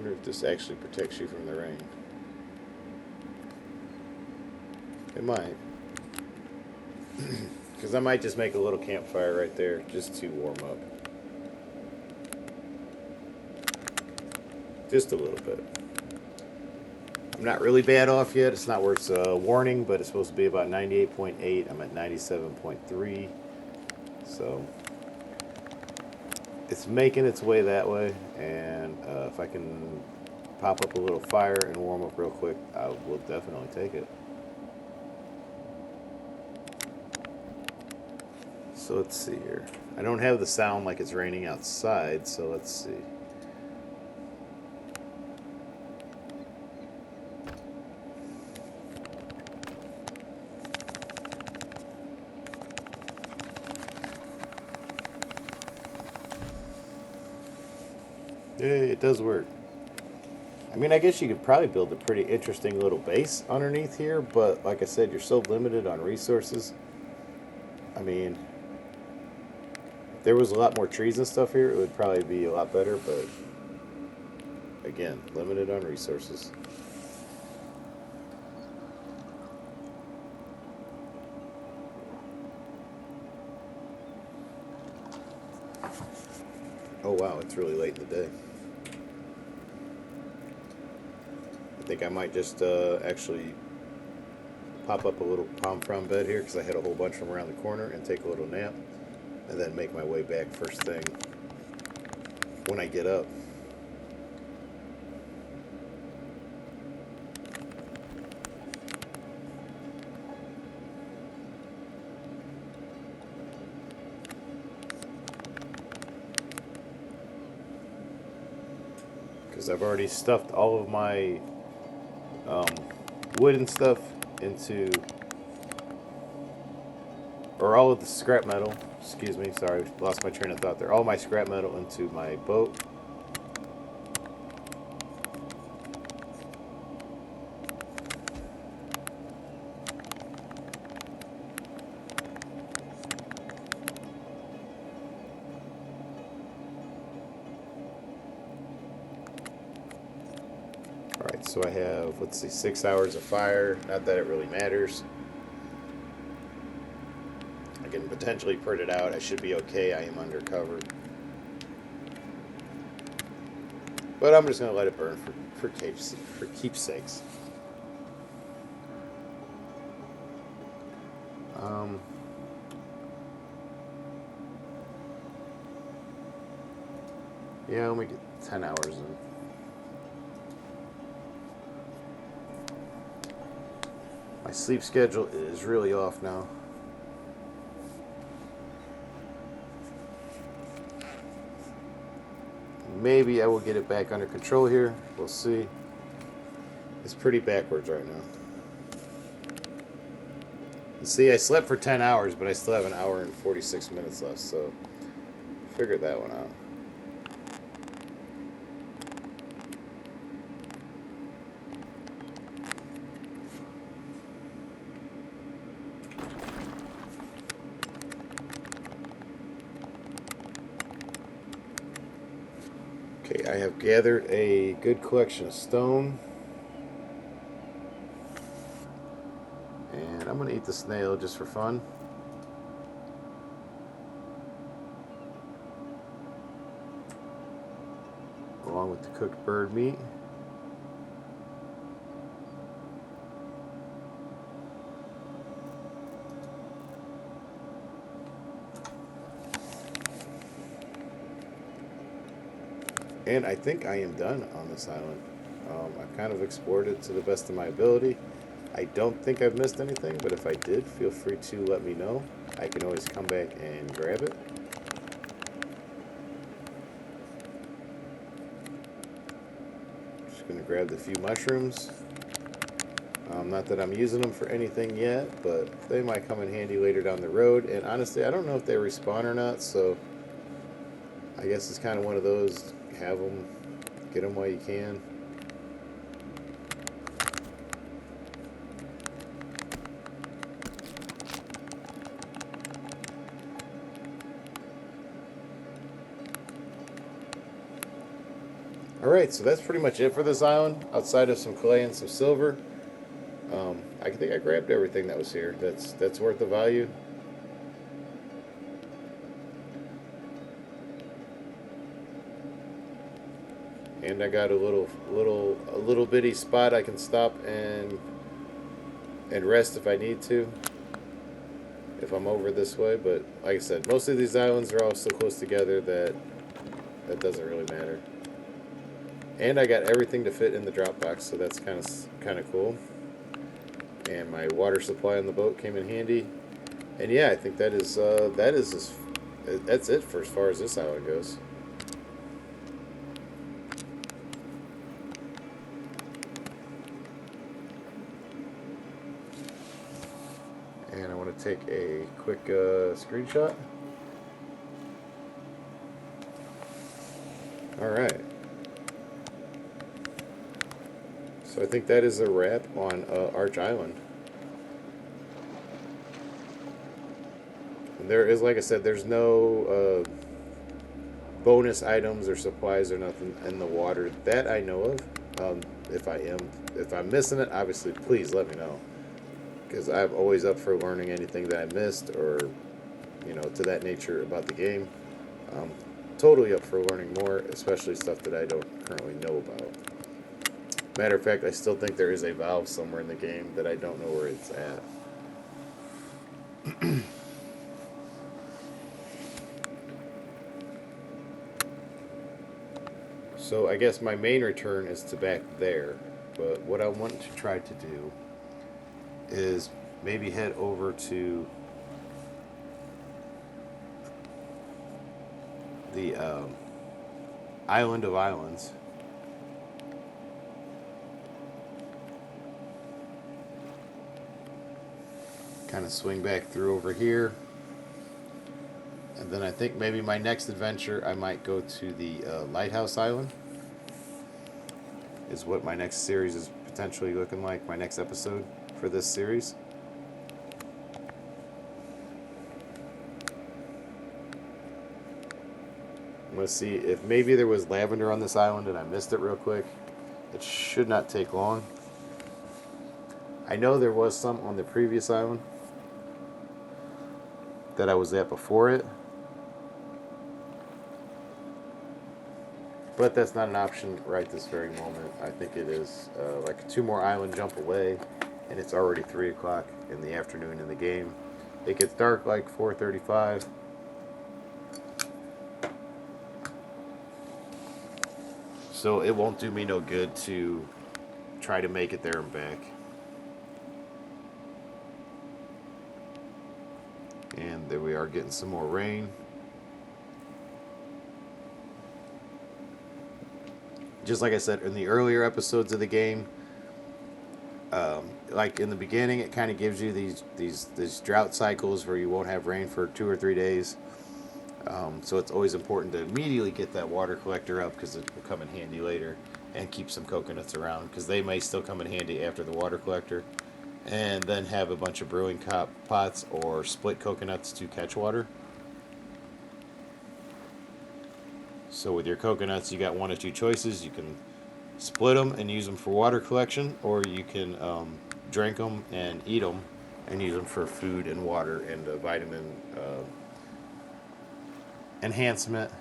wonder if this actually protects you from the rain. It might. Because I might just make a little campfire right there just to warm up. Just a little bit. I'm not really bad off yet. It's not worth warning, but it's supposed to be about 98.8. I'm at 97.3. So it's making its way that way. And if I can pop up a little fire and warm up real quick, I will definitely take it. So let's see here. I don't have the sound like it's raining outside, so let's see. Yeah, it does work. I mean, I guess you could probably build a pretty interesting little base underneath here, but like I said, you're so limited on resources. I mean, if there was a lot more trees and stuff here, it would probably be a lot better, but again, limited on resources. Oh wow, it's really late in the day. I think I might just actually pop up a little palm frond bed here because I had a whole bunch from around the corner and take a little nap and then make my way back first thing when I get up. Because I've already stuffed all of my wood and stuff into, or all of the scrap metal, excuse me, sorry, lost my train of thought there, all my scrap metal into my boat. Alright, so I have, let's see, 6 hours of fire. Not that it really matters. I can potentially put it out. I should be okay. I am undercover. But I'm just going to let it burn for keepsakes. Yeah, let me get 10 hours in. My sleep schedule is really off now. Maybe I will get it back under control here. We'll see. It's pretty backwards right now. You see, I slept for 10 hours, but I still have an hour and 46 minutes left, so figure that one out. Okay, I have gathered a good collection of stone. And I'm going to eat the snail just for fun. Along with the cooked bird meat. And I think I am done on this island. I've kind of explored it to the best of my ability. I don't think I've missed anything, but if I did, feel free to let me know. I can always come back and grab it. Just going to grab the few mushrooms. Not that I'm using them for anything yet, but they might come in handy later down the road. And honestly, I don't know if they respawn or not, so I guess it's kind of one of those, have them, get them while you can. Alright, so that's pretty much it for this island, outside of some clay and some silver. I think I grabbed everything that was here. That's worth the value. And I got a little bitty spot I can stop and rest if I need to, if I'm over this way. But like I said, most of these islands are all so close together that that doesn't really matter. And I got everything to fit in the drop box, so that's kind of cool. And my water supply on the boat came in handy. And yeah, I think that's it for as far as this island goes. And I want to take a quick screenshot. All right. So I think that is a wrap on Arch Island. And there is, like I said, there's no bonus items or supplies or nothing in the water that I know of. If I'm missing it, obviously, please let me know, because I'm always up for learning anything that I missed or, to that nature about the game. Totally up for learning more, especially stuff that I don't currently know about. Matter of fact, I still think there is a valve somewhere in the game that I don't know where it's at. So I guess my main return is to back there, but what I want to try to do is maybe head over to the Island of Islands. Kind of swing back through over here. And then I think maybe my next adventure, I might go to the Lighthouse Island. Is what my next series is potentially looking like, my next episode for this series. I'm going to see if maybe there was lavender on this island and I missed it real quick. It should not take long. I know there was some on the previous island that I was at before it. But that's not an option right this very moment. I think it is like 2 more island jump away, and it's already 3 o'clock in the afternoon in the game. It gets dark like 4:35. So it won't do me no good to try to make it there and back. And there we are, getting some more rain. Just like I said in the earlier episodes of the game, like in the beginning, it kind of gives you these drought cycles where you won't have rain for 2 or 3 days. So it's always important to immediately get that water collector up, because it will come in handy later, and keep some coconuts around, because they may still come in handy after the water collector. And then have a bunch of brewing pots or split coconuts to catch water. So with your coconuts, you got 1 or 2 choices. You can split them and use them for water collection, or you can drink them and eat them and use them for food and water and vitamin enhancement,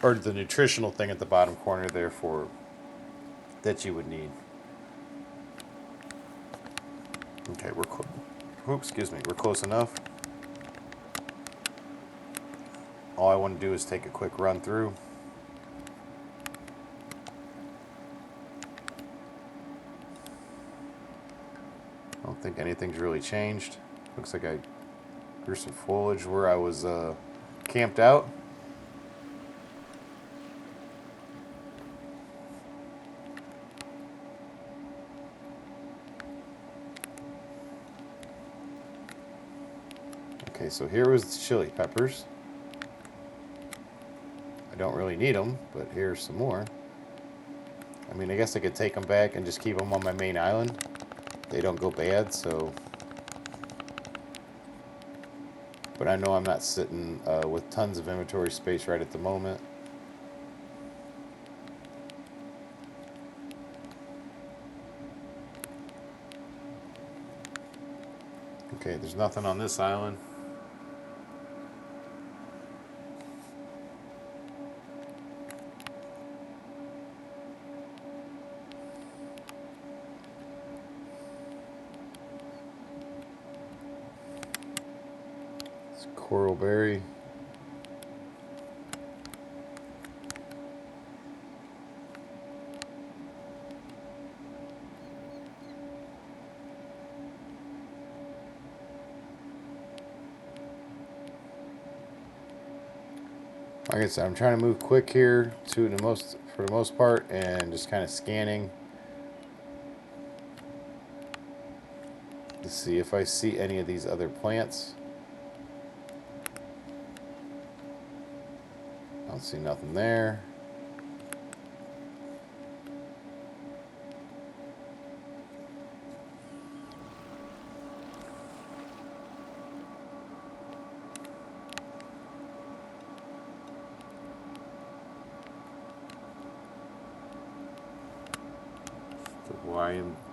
or the nutritional thing at the bottom corner there for that you would need. Okay, we're close enough. All I want to do is take a quick run through. I don't think anything's really changed. Looks like I grew some foliage where I was camped out. Okay, so here was the chili peppers. I don't really need them, but here's some more. I mean, I guess I could take them back and just keep them on my main island. They don't go bad, so. But I know I'm not sitting with tons of inventory space right at the moment. Okay, there's nothing on this island. It's coral berry. Like I said, I'm trying to move quick here for the most part, and just kind of scanning to see if I see any of these other plants. I don't see nothing there.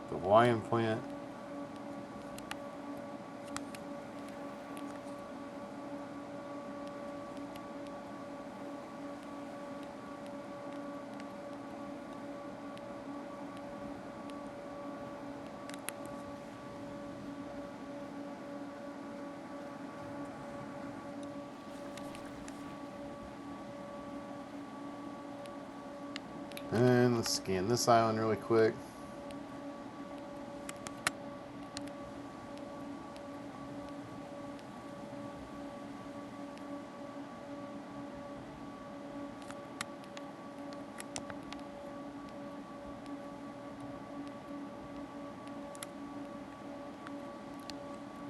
The Hawaiian plant. And let's scan this island really quick.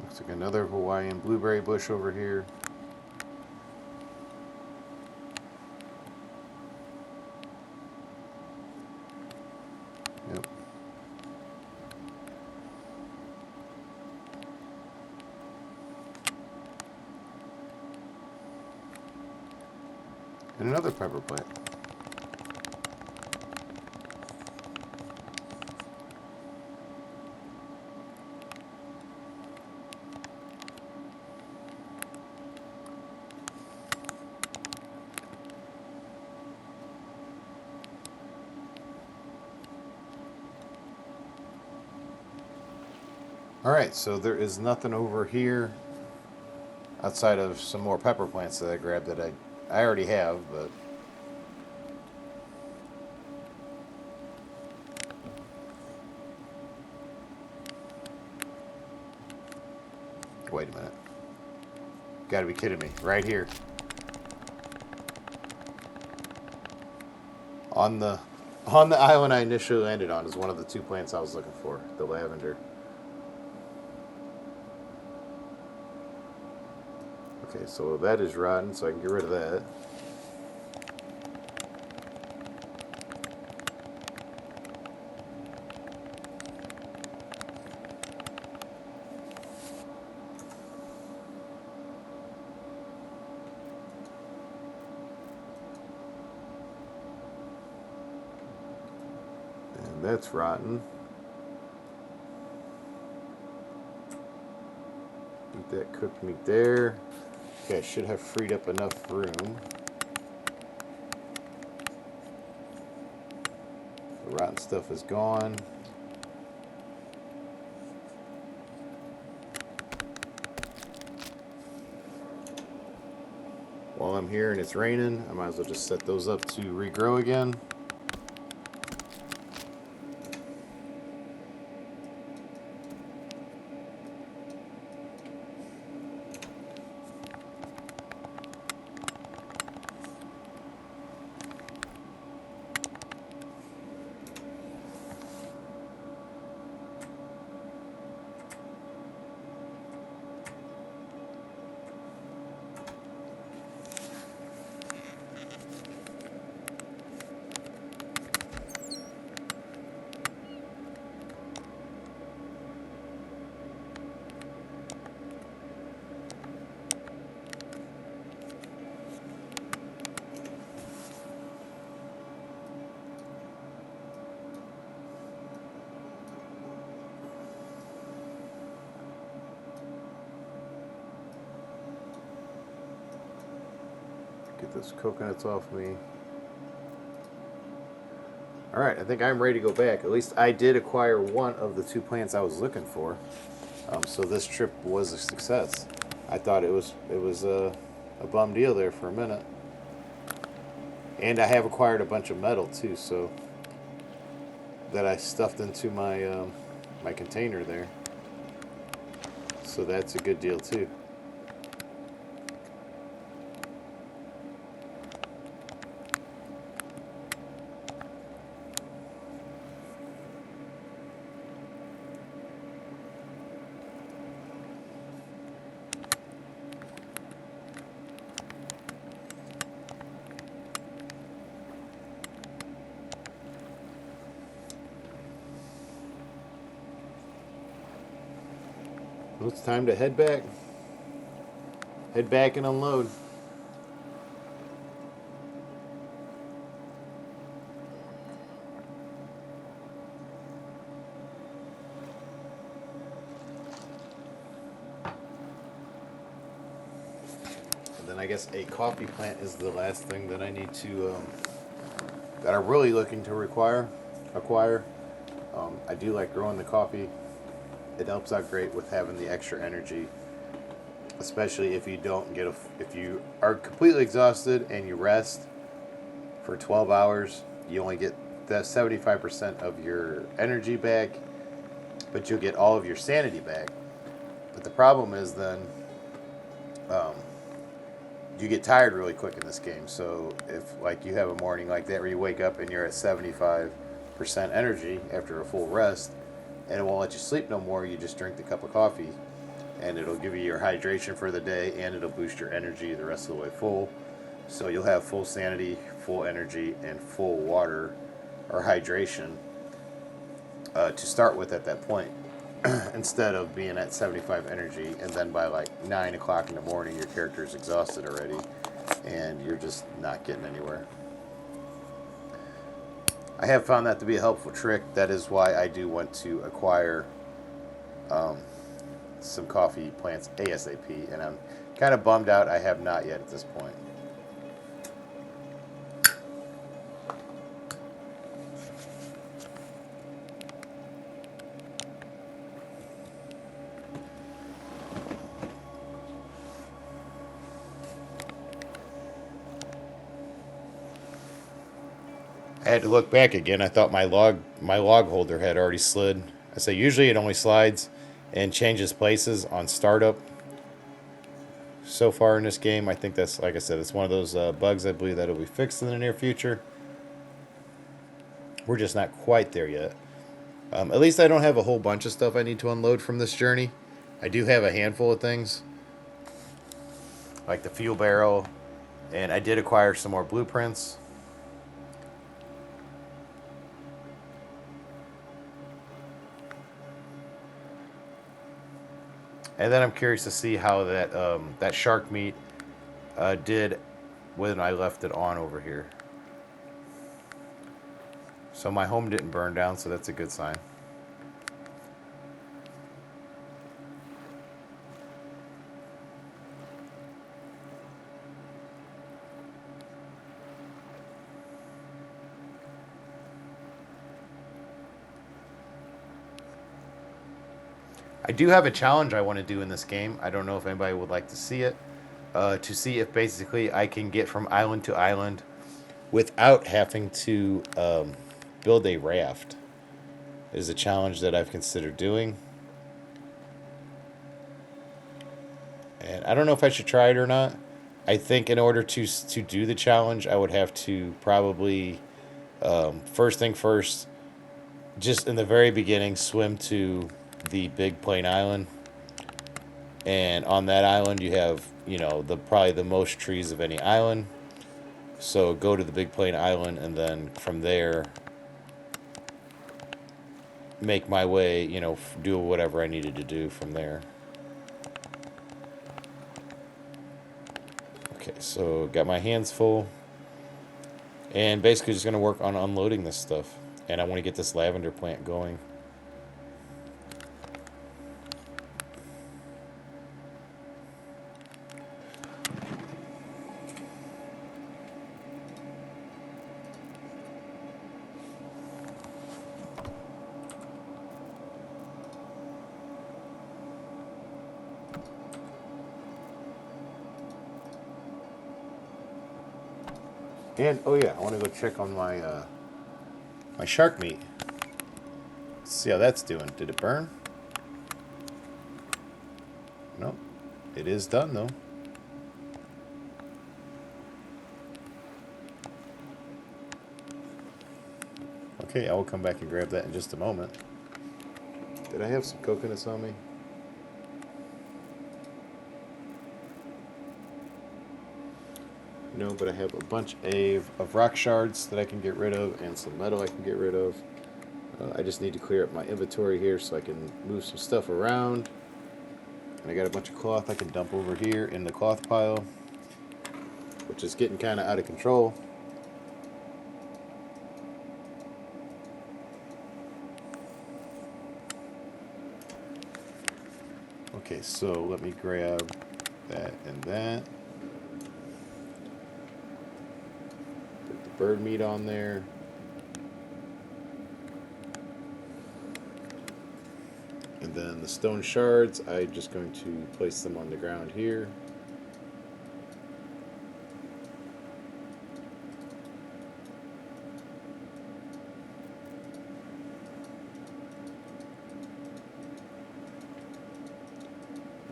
Looks like another Hawaiian blueberry bush over here. Yep. And another pepper plant. Alright, so there is nothing over here outside of some more pepper plants that I grabbed that I already have, but wait a minute. Gotta be kidding me. Right here. On the island I initially landed on is one of the two plants I was looking for, the lavender. Okay, so that is rotten, so I can get rid of that. And that's rotten. Eat that cooked meat there. Okay, I should have freed up enough room. The rotten stuff is gone. While I'm here and it's raining, I might as well just set those up to regrow again. Get those coconuts off me. Alright, I think I'm ready to go back. At least I did acquire one of the 2 plants I was looking for. So this trip was a success. I thought it was a bum deal there for a minute. And I have acquired a bunch of metal too, so that I stuffed into my my container there. So that's a good deal too. Well, it's time to head back. Head back and unload. And then I guess a coffee plant is the last thing that I need to, that I'm really looking to acquire. I do like growing the coffee. It helps out great with having the extra energy, especially if you don't get if you are completely exhausted and you rest for 12 hours, you only get the 75% of your energy back, but you'll get all of your sanity back. But the problem is then um, you get tired really quick in this game. So if like you have a morning like that where you wake up and you're at 75% energy after a full rest, and it won't let you sleep no more, you just drink the cup of coffee, and it'll give you your hydration for the day, and it'll boost your energy the rest of the way full. So you'll have full sanity, full energy, and full water or hydration to start with at that point, instead of being at 75 energy, and then by like 9 o'clock in the morning, your character is exhausted already, and you're just not getting anywhere. I have found that to be a helpful trick. That is why I do want to acquire some coffee plants ASAP, and I'm kind of bummed out I have not yet at this point. I had to look back again. I thought my log holder had already slid. I say usually it only slides and changes places on startup. So far in this game, I think that's, like I said, it's one of those bugs I believe that will be fixed in the near future. We're just not quite there yet. At least I don't have a whole bunch of stuff I need to unload from this journey. I do have a handful of things, like the fuel barrel, and I did acquire some more blueprints. And then I'm curious to see how that shark meat did when I left it on over here. So my home didn't burn down, so that's a good sign. I do have a challenge I want to do in this game. I don't know if anybody would like to see it. To see if basically I can get from island to island without having to build a raft. It is a challenge that I've considered doing. And I don't know if I should try it or not. I think in order to do the challenge, I would have to probably, first thing first, just in the very beginning, swim to the Big Plain Island. And on that island, you have, the probably the most trees of any island. So go to the Big Plain Island, and then from there, make my way, do whatever I needed to do from there. Okay, so got my hands full. And basically just going to work on unloading this stuff. And I want to get this lavender plant going. And oh yeah, I want to go check on my my shark meat. Let's see how that's doing. Did it burn? Nope. It is done though. Okay, I will come back and grab that in just a moment. Did I have some coconuts on me? No, but I have a bunch of rock shards that I can get rid of and some metal I can get rid of. I just need to clear up my inventory here so I can move some stuff around. And I got a bunch of cloth I can dump over here in the cloth pile, which is getting kind of out of control. Okay, so let me grab that and that. Put the bird meat on there. And then the stone shards, I'm just going to place them on the ground here.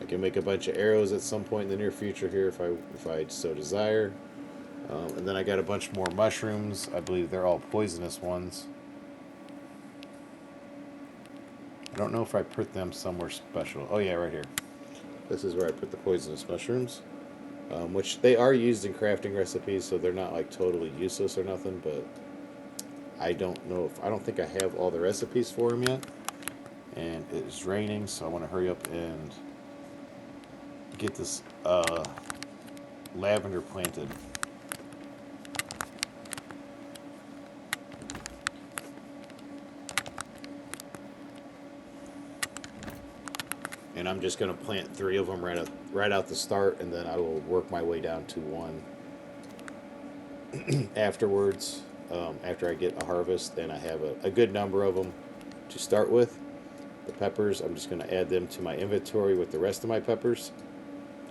I can make a bunch of arrows at some point in the near future here if I so desire. And then I got a bunch more mushrooms. I believe they're all poisonous ones. I don't know if I put them somewhere special. Oh yeah, right here. This is where I put the poisonous mushrooms. Which they are used in crafting recipes, so they're not like totally useless or nothing, but I don't know if I don't think I have all the recipes for them yet. And it's raining, so I want to hurry up and get this lavender planted. And I'm just going to plant 3 of them right out the start, and then I will work my way down to 1 afterwards, after I get a harvest and I have a good number of them to start with. The peppers, I'm just going to add them to my inventory with the rest of my peppers,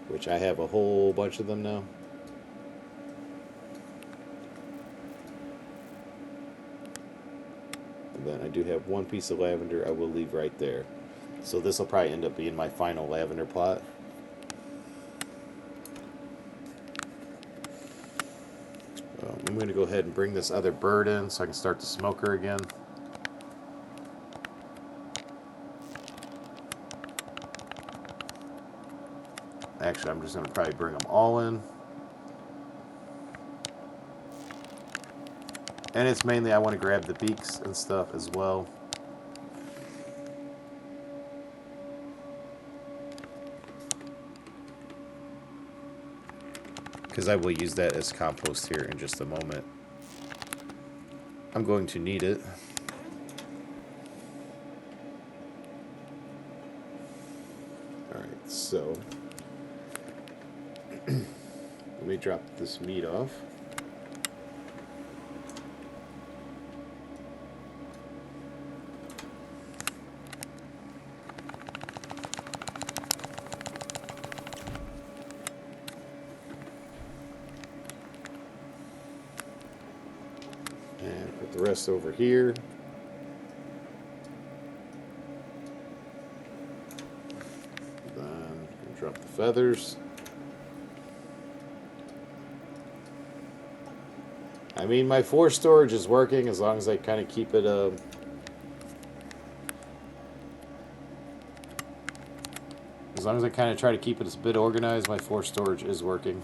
which I have a whole bunch of them now. And then I do have 1 piece of lavender I will leave right there. So this will probably end up being my final lavender plot. I'm going to go ahead and bring this other bird in so I can start the smoker again. Actually, I'm just going to probably bring them all in. And it's mainly I want to grab the beaks and stuff as well. Because I will use that as compost here in just a moment. I'm going to need it. Alright, so let me drop this meat off. And put the rest over here. Then drop the feathers. I mean, my 4 storage is working as long as I kind of keep it as long as I kind of try to keep it a bit organized, my 4 storage is working.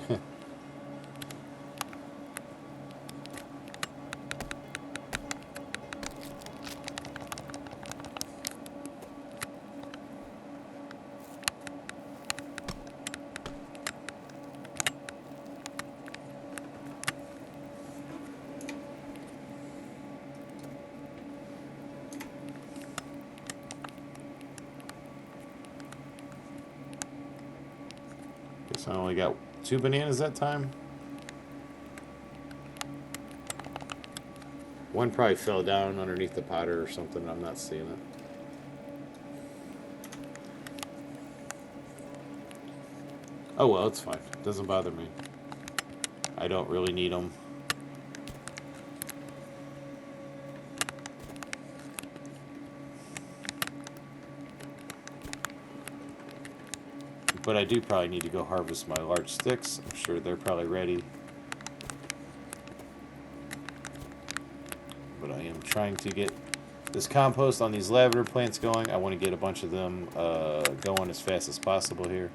Guess I only got 2 bananas that time. One probably fell down underneath the potter or something. I'm not seeing it. Oh well, it's fine. It doesn't bother me. I don't really need them. But I do probably need to go harvest my large sticks. I'm sure they're probably ready. But I am trying to get this compost on these lavender plants going. I want to get a bunch of them going as fast as possible here.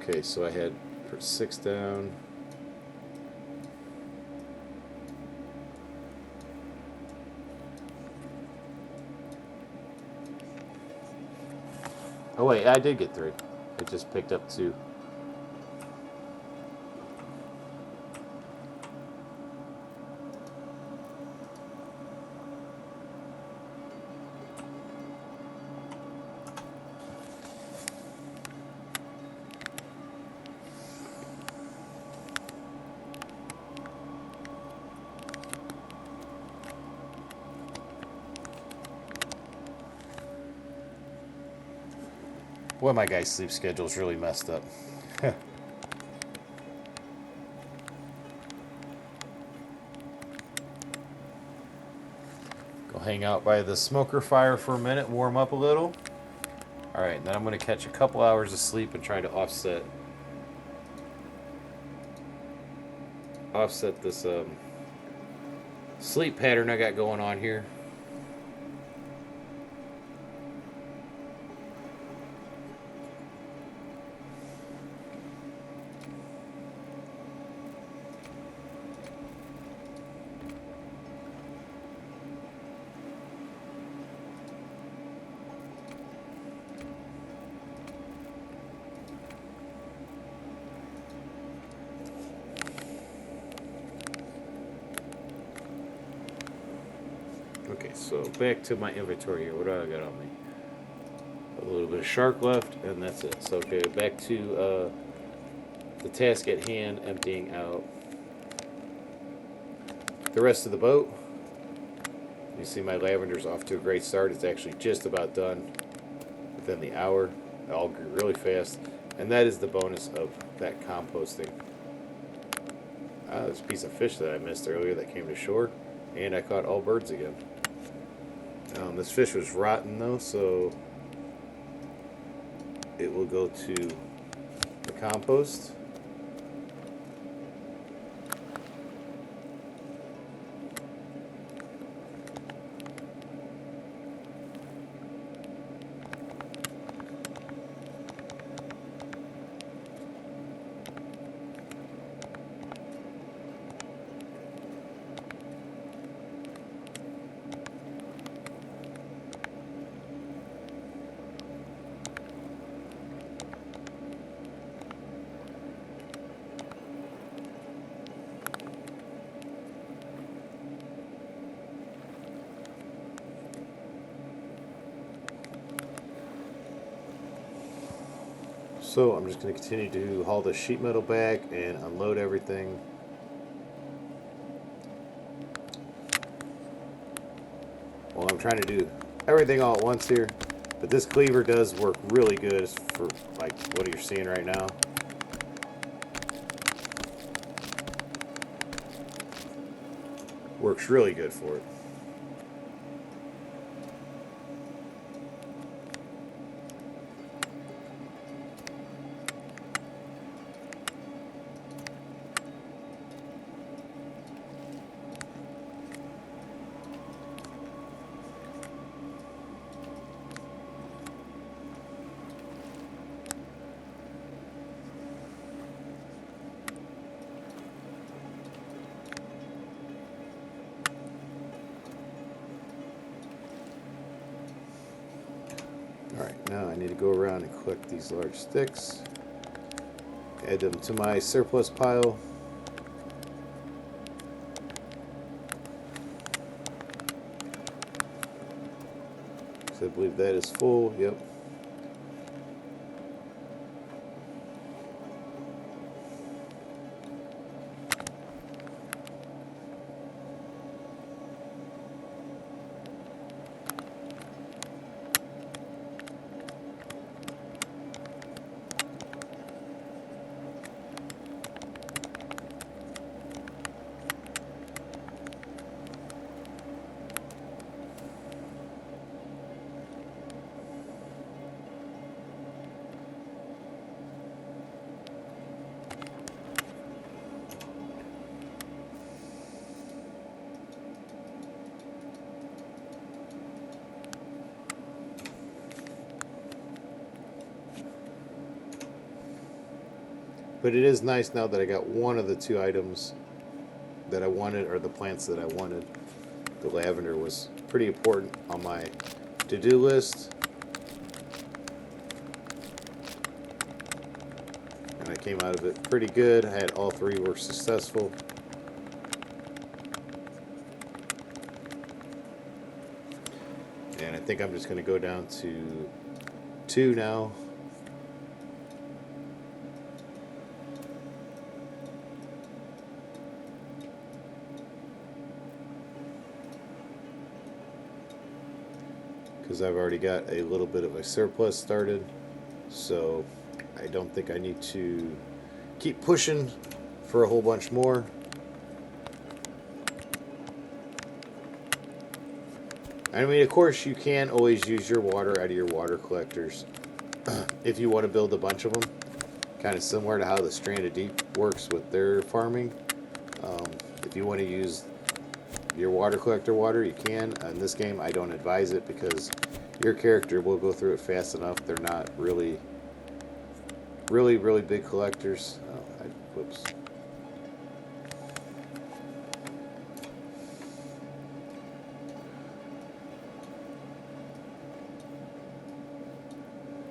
Okay, so I had 6 down. Oh wait, I did get 3. It just picked up 2. Boy, my guy's sleep schedule is really messed up. Go hang out by the smoker fire for a minute, warm up a little. Alright, then I'm going to catch a couple hours of sleep and try to offset this sleep pattern I got going on here. Okay, so back to my inventory here. What do I got on me? A little bit of shark left, and that's it. So, okay, back to the task at hand, emptying out the rest of the boat. You see my lavender's off to a great start. It's actually just about done within the hour. It all grew really fast. And that is the bonus of that composting. There's a piece of fish that I missed earlier that came to shore. And I caught all birds again. This fish was rotten though, so it will go to the compost. So I'm just going to continue to haul the sheet metal back and unload everything. Well, I'm trying to do everything all at once here, but this cleaver does work really good for like what you're seeing right now. Works really good for it. Alright, now I need to go around and collect these large sticks, add them to my surplus pile. So I believe that is full, yep. But it is nice now that I got one of the two items that I wanted, or the plants that I wanted. The lavender was pretty important on my to-do list. And I came out of it pretty good. I had all three were successful. And I think I'm just going to go down to 2 now. Because I've already got a little bit of a surplus started, so I don't think I need to keep pushing for a whole bunch more. I mean, of course, you can always use your water out of your water collectors if you want to build a bunch of them. Kind of similar to how the Stranded Deep works with their farming. If you want to use your water collector water, you can. In this game, I don't advise it because your character will go through it fast enough. They're not really big collectors. Whoops.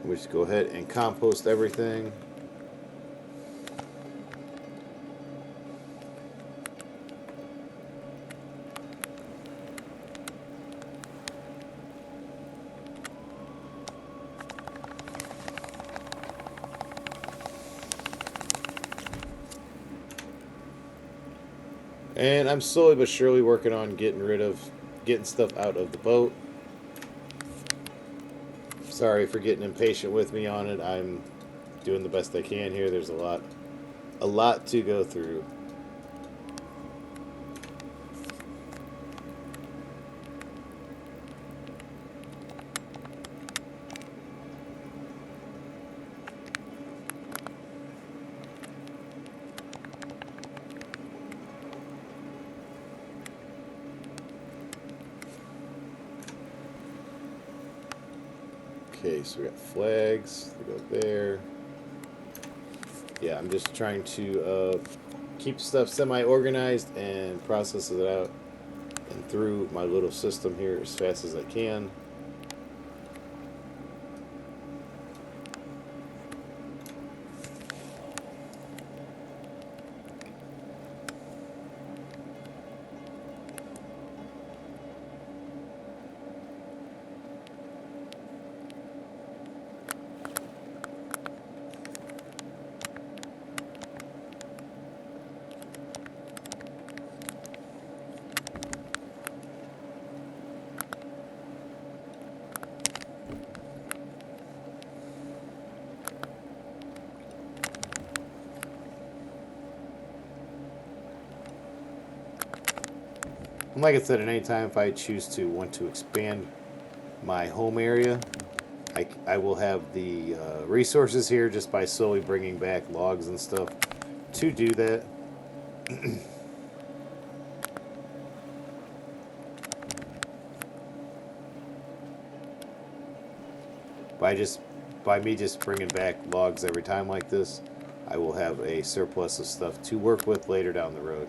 We just go ahead and compost everything. And I'm slowly but surely working on getting stuff out of the boat. Sorry for getting impatient with me on it. I'm doing the best I can here. There's a lot to go through. Okay, so we got flags. We go there. Yeah, I'm just trying to keep stuff semi-organized and process it out and through my little system here as fast as I can. And like I said, at any time, if I choose to want to expand my home area, I will have the resources here just by slowly bringing back logs and stuff to do that. By me just bringing back logs every time like this, I will have a surplus of stuff to work with later down the road.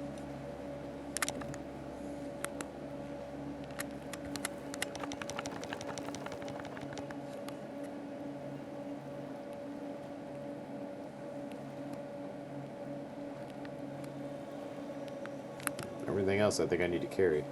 Everything else I think I need to carry.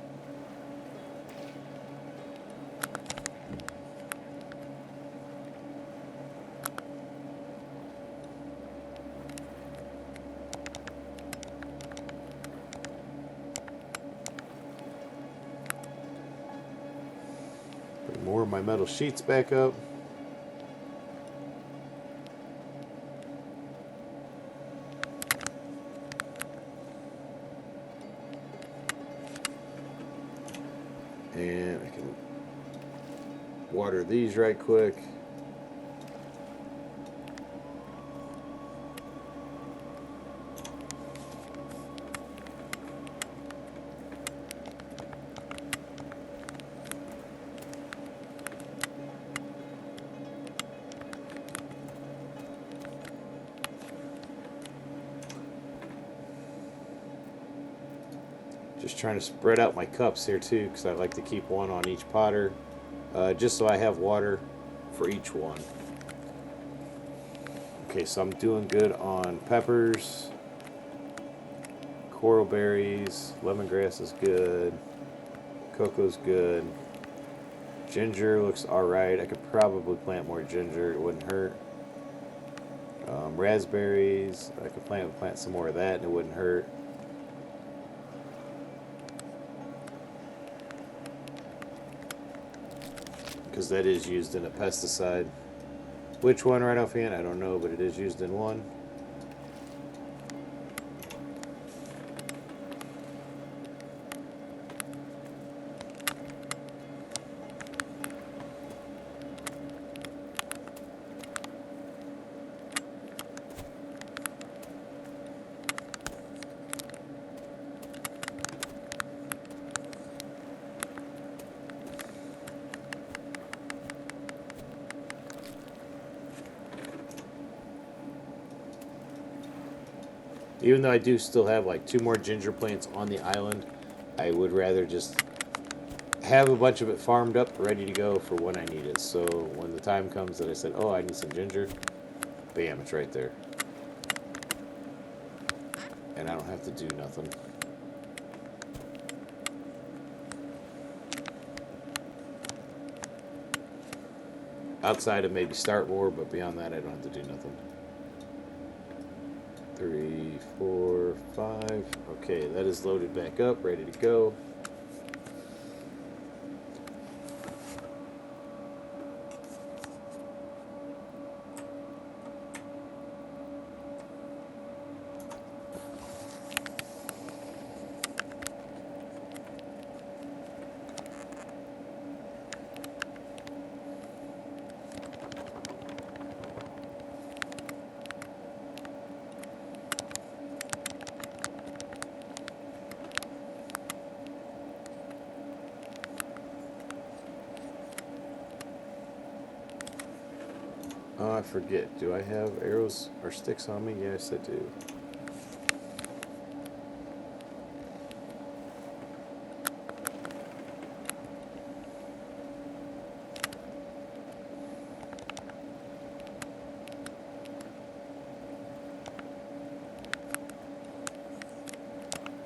Bring more of my metal sheets back up. And I can water these right quick. Just trying to spread out my cups here too, because I like to keep one on each potter, just so I have water for each one. Okay, so I'm doing good on peppers, coral berries, lemongrass is good, cocoa's good, ginger looks alright. I could probably plant more ginger, it wouldn't hurt. Raspberries, I could plant some more of that and it wouldn't hurt. Because that is used in a pesticide. Which one right offhand, I don't know, but it is used in one. Even though I do still have like 2 more ginger plants on the island, I would rather just have a bunch of it farmed up, ready to go for when I need it. So when the time comes that I said, oh, I need some ginger, bam, it's right there. And I don't have to do nothing. Outside of maybe start more, but beyond that, I don't have to do nothing. 3, 4, 5. Okay, that is loaded back up, ready to go. Oh, I forget. Do I have arrows or sticks on me? Yes, I do.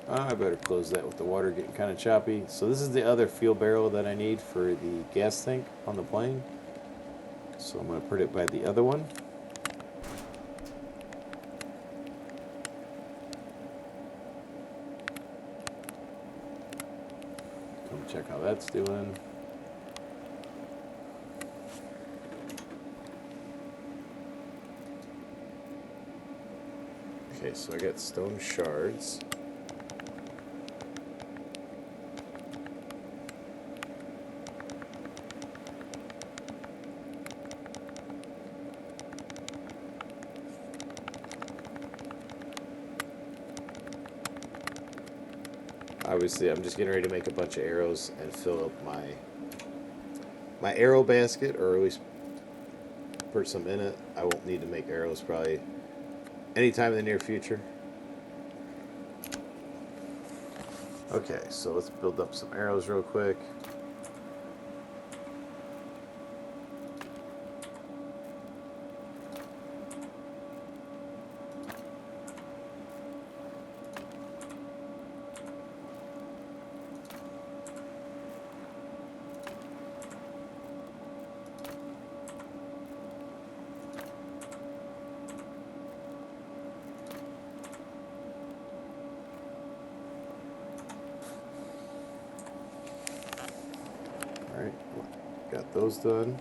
I better close that with the water getting kind of choppy. So this is the other fuel barrel that I need for the gas tank on the plane. So I'm going to put it by the other one. Come check how that's doing. Okay, so I got stone shards. Obviously, I'm just getting ready to make a bunch of arrows and fill up my arrow basket, or at least put some in it. I won't need to make arrows probably anytime in the near future. Okay, so let's build up some arrows real quick. Alright, got those done.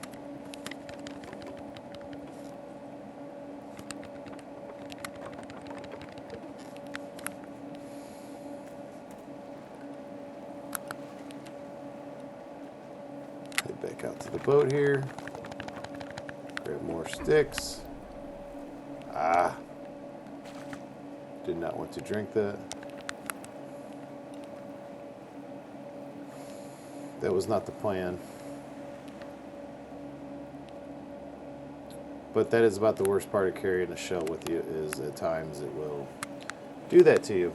Head back out to the boat here. Grab more sticks. Did not want to drink that. That was not the plan. But that is about the worst part of carrying a shell with you, is at times it will do that to you.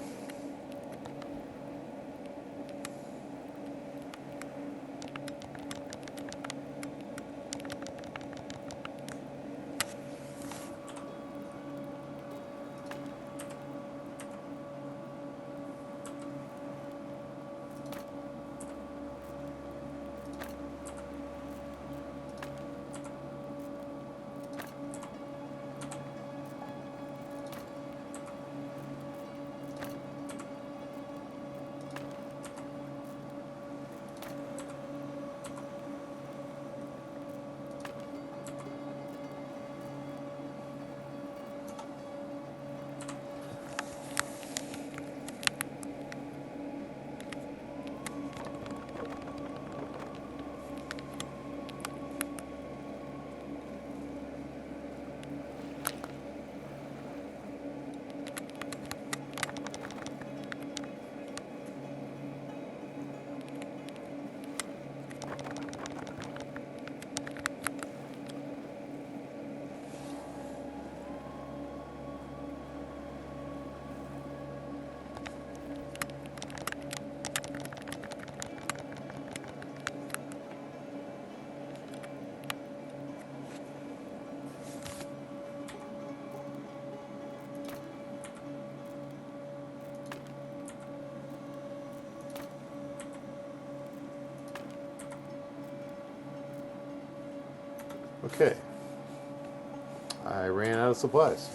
Okay. I ran out of supplies.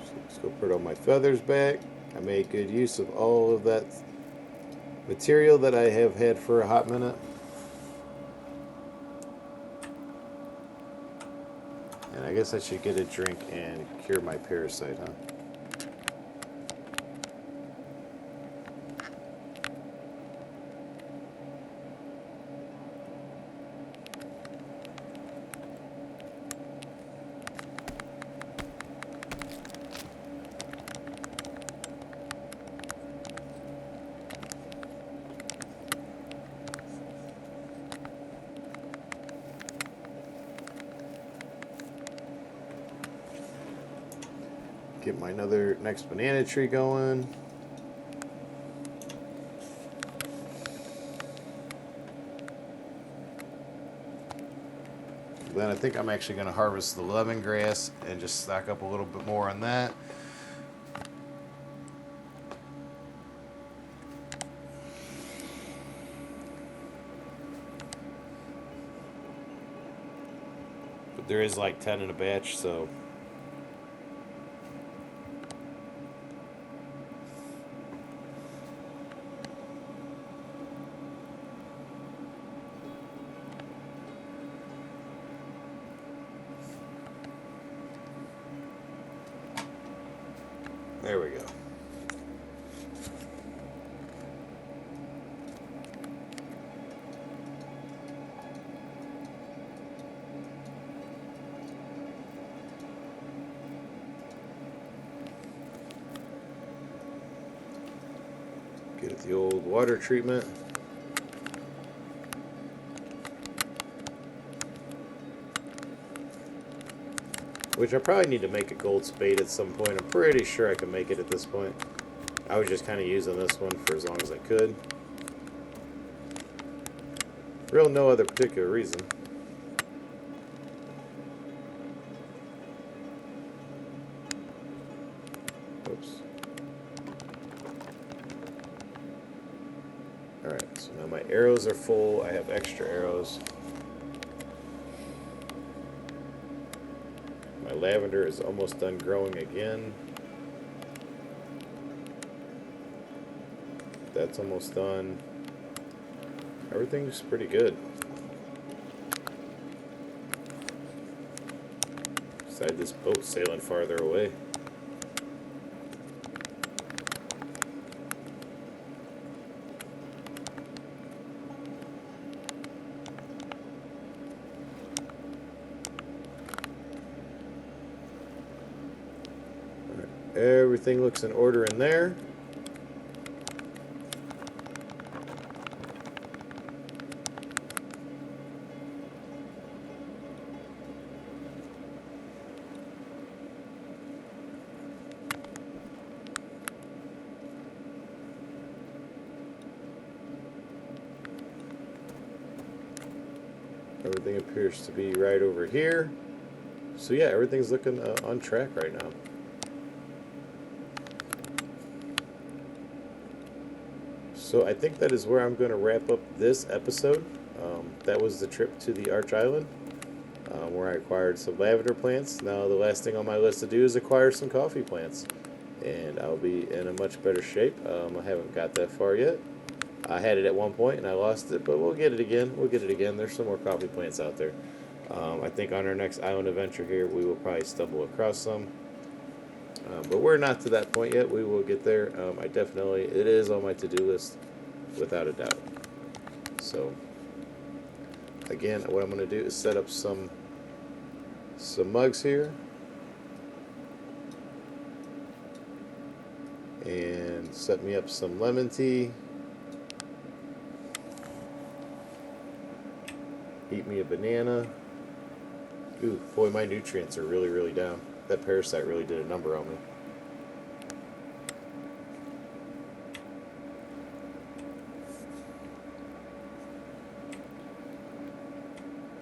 So let's go put all my feathers back. I made good use of all of that material that I have had for a hot minute. And I guess I should get a drink and cure my parasite, huh? Get my next banana tree going. Then I think I'm actually going to harvest the lemongrass and just stock up a little bit more on that. But there is like 10 in a batch, so there we go. Get the old water treatment. Which I probably need to make a gold spade at some point. I'm pretty sure I can make it at this point. I was just kind of using this one for as long as I could. Real no other particular reason. Oops. Alright, so now my arrows are full. I have extra arrows. My lavender is almost done growing again. That's almost done. Everything's pretty good. Besides this boat sailing farther away. Everything looks in order in there. Everything appears to be right over here. So yeah, everything's looking on track right now. So I think that is where I'm going to wrap up this episode. That was the trip to the Arch Island, where I acquired some lavender plants. Now the last thing on my list to do is acquire some coffee plants, and I'll be in a much better shape. I haven't got that far yet. I had it at one point and I lost it, but we'll get it again. We'll get it again. There's some more coffee plants out there. I think on our next island adventure here, we will probably stumble across some. But we're not to that point yet. We will get there. It is on my to-do list, without a doubt. So, again, what I'm going to do is set up some mugs here. And set me up some lemon tea. Eat me a banana. Ooh, boy, my nutrients are really, really down. That parasite really did a number on me.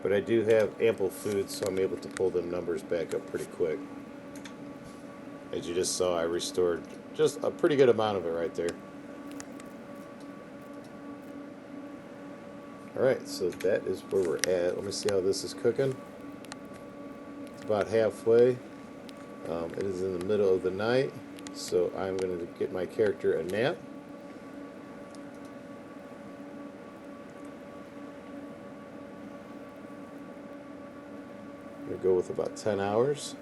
But I do have ample food, so I'm able to pull them numbers back up pretty quick. As you just saw, I restored just a pretty good amount of it right there. Alright, so that is where we're at. Let me see how this is cooking. It's about halfway. It is in the middle of the night, so I'm going to get my character a nap. I'm going to go with about 10 hours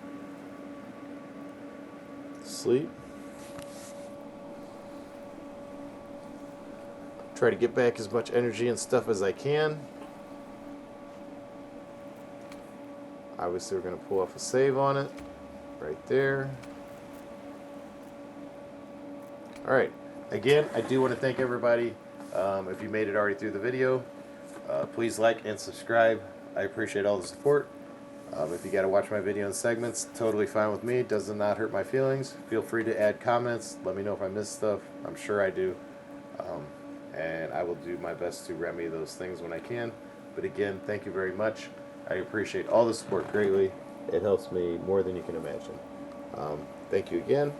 sleep. Try to get back as much energy and stuff as I can. Obviously, we're going to pull off a save on it right there. Alright, again, I do want to thank everybody. If you made it already through the video, please like and subscribe. I appreciate all the support. If you got to watch my video in segments, totally fine with me. Does not hurt my feelings. Feel free to add comments. Let me know if I missed stuff. I'm sure I do. And I will do my best to remedy those things when I can. But again, thank you very much. I appreciate all the support greatly. It helps me more than you can imagine. Thank you again.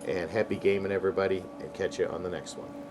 And happy gaming, everybody. And catch you on the next one.